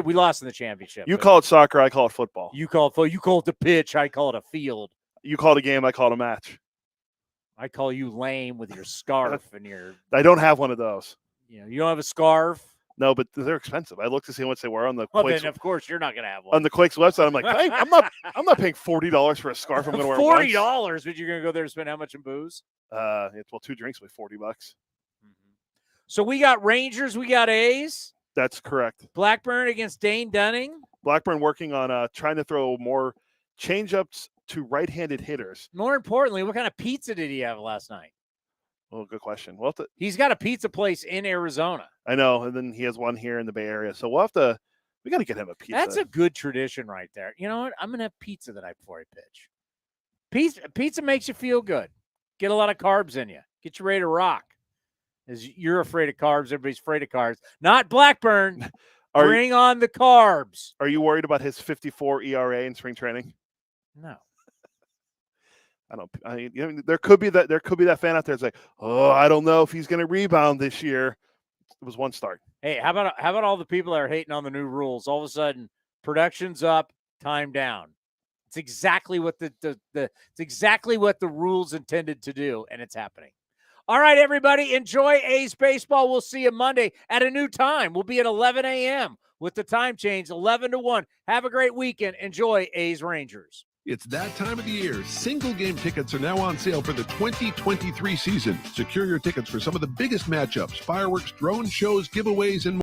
We lost in the championship. You call it soccer, I call it football. You call it the pitch, I call it a field. You call it a game, I call it a match. I call you lame with your scarf and your. I don't have one of those. You don't have a scarf. No, but they're expensive. I looked to see how much they were on the. Well, Quakes, then of course you're not going to have one on the Quakes website. I'm like, hey, I'm not paying $40 for a scarf. I'm going to wear $40, but you're going to go there and spend how much in booze? 2 drinks with $40. So we got Rangers, we got A's. That's correct. Blackburn against Dane Dunning. Blackburn working on trying to throw more changeups to right-handed hitters. More importantly, what kind of pizza did he have last night? Oh, good question. Well, he's got a pizza place in Arizona. I know, and then he has one here in the Bay Area. So we got to get him a pizza. That's a good tradition right there. You know what? I'm going to have pizza the night before I pitch. Pizza makes you feel good. Get a lot of carbs in you. Get you ready to rock. As you're afraid of carbs, everybody's afraid of carbs. Not Blackburn. Bring on the carbs. Are you worried about his 54 ERA in spring training? No. There could be that fan out there that's like, oh, I don't know if he's going to rebound this year. It was one start. Hey, how about all the people that are hating on the new rules? All of a sudden, production's up, time down. It's exactly what it's exactly what the rules intended to do, and it's happening. All right, everybody, enjoy A's baseball. We'll see you Monday at a new time. We'll be at 11 a.m. with the time change, 11 to 1. Have a great weekend. Enjoy A's Rangers. It's that time of the year. Single game tickets are now on sale for the 2023 season. Secure your tickets for some of the biggest matchups, fireworks, drone shows, giveaways, and more.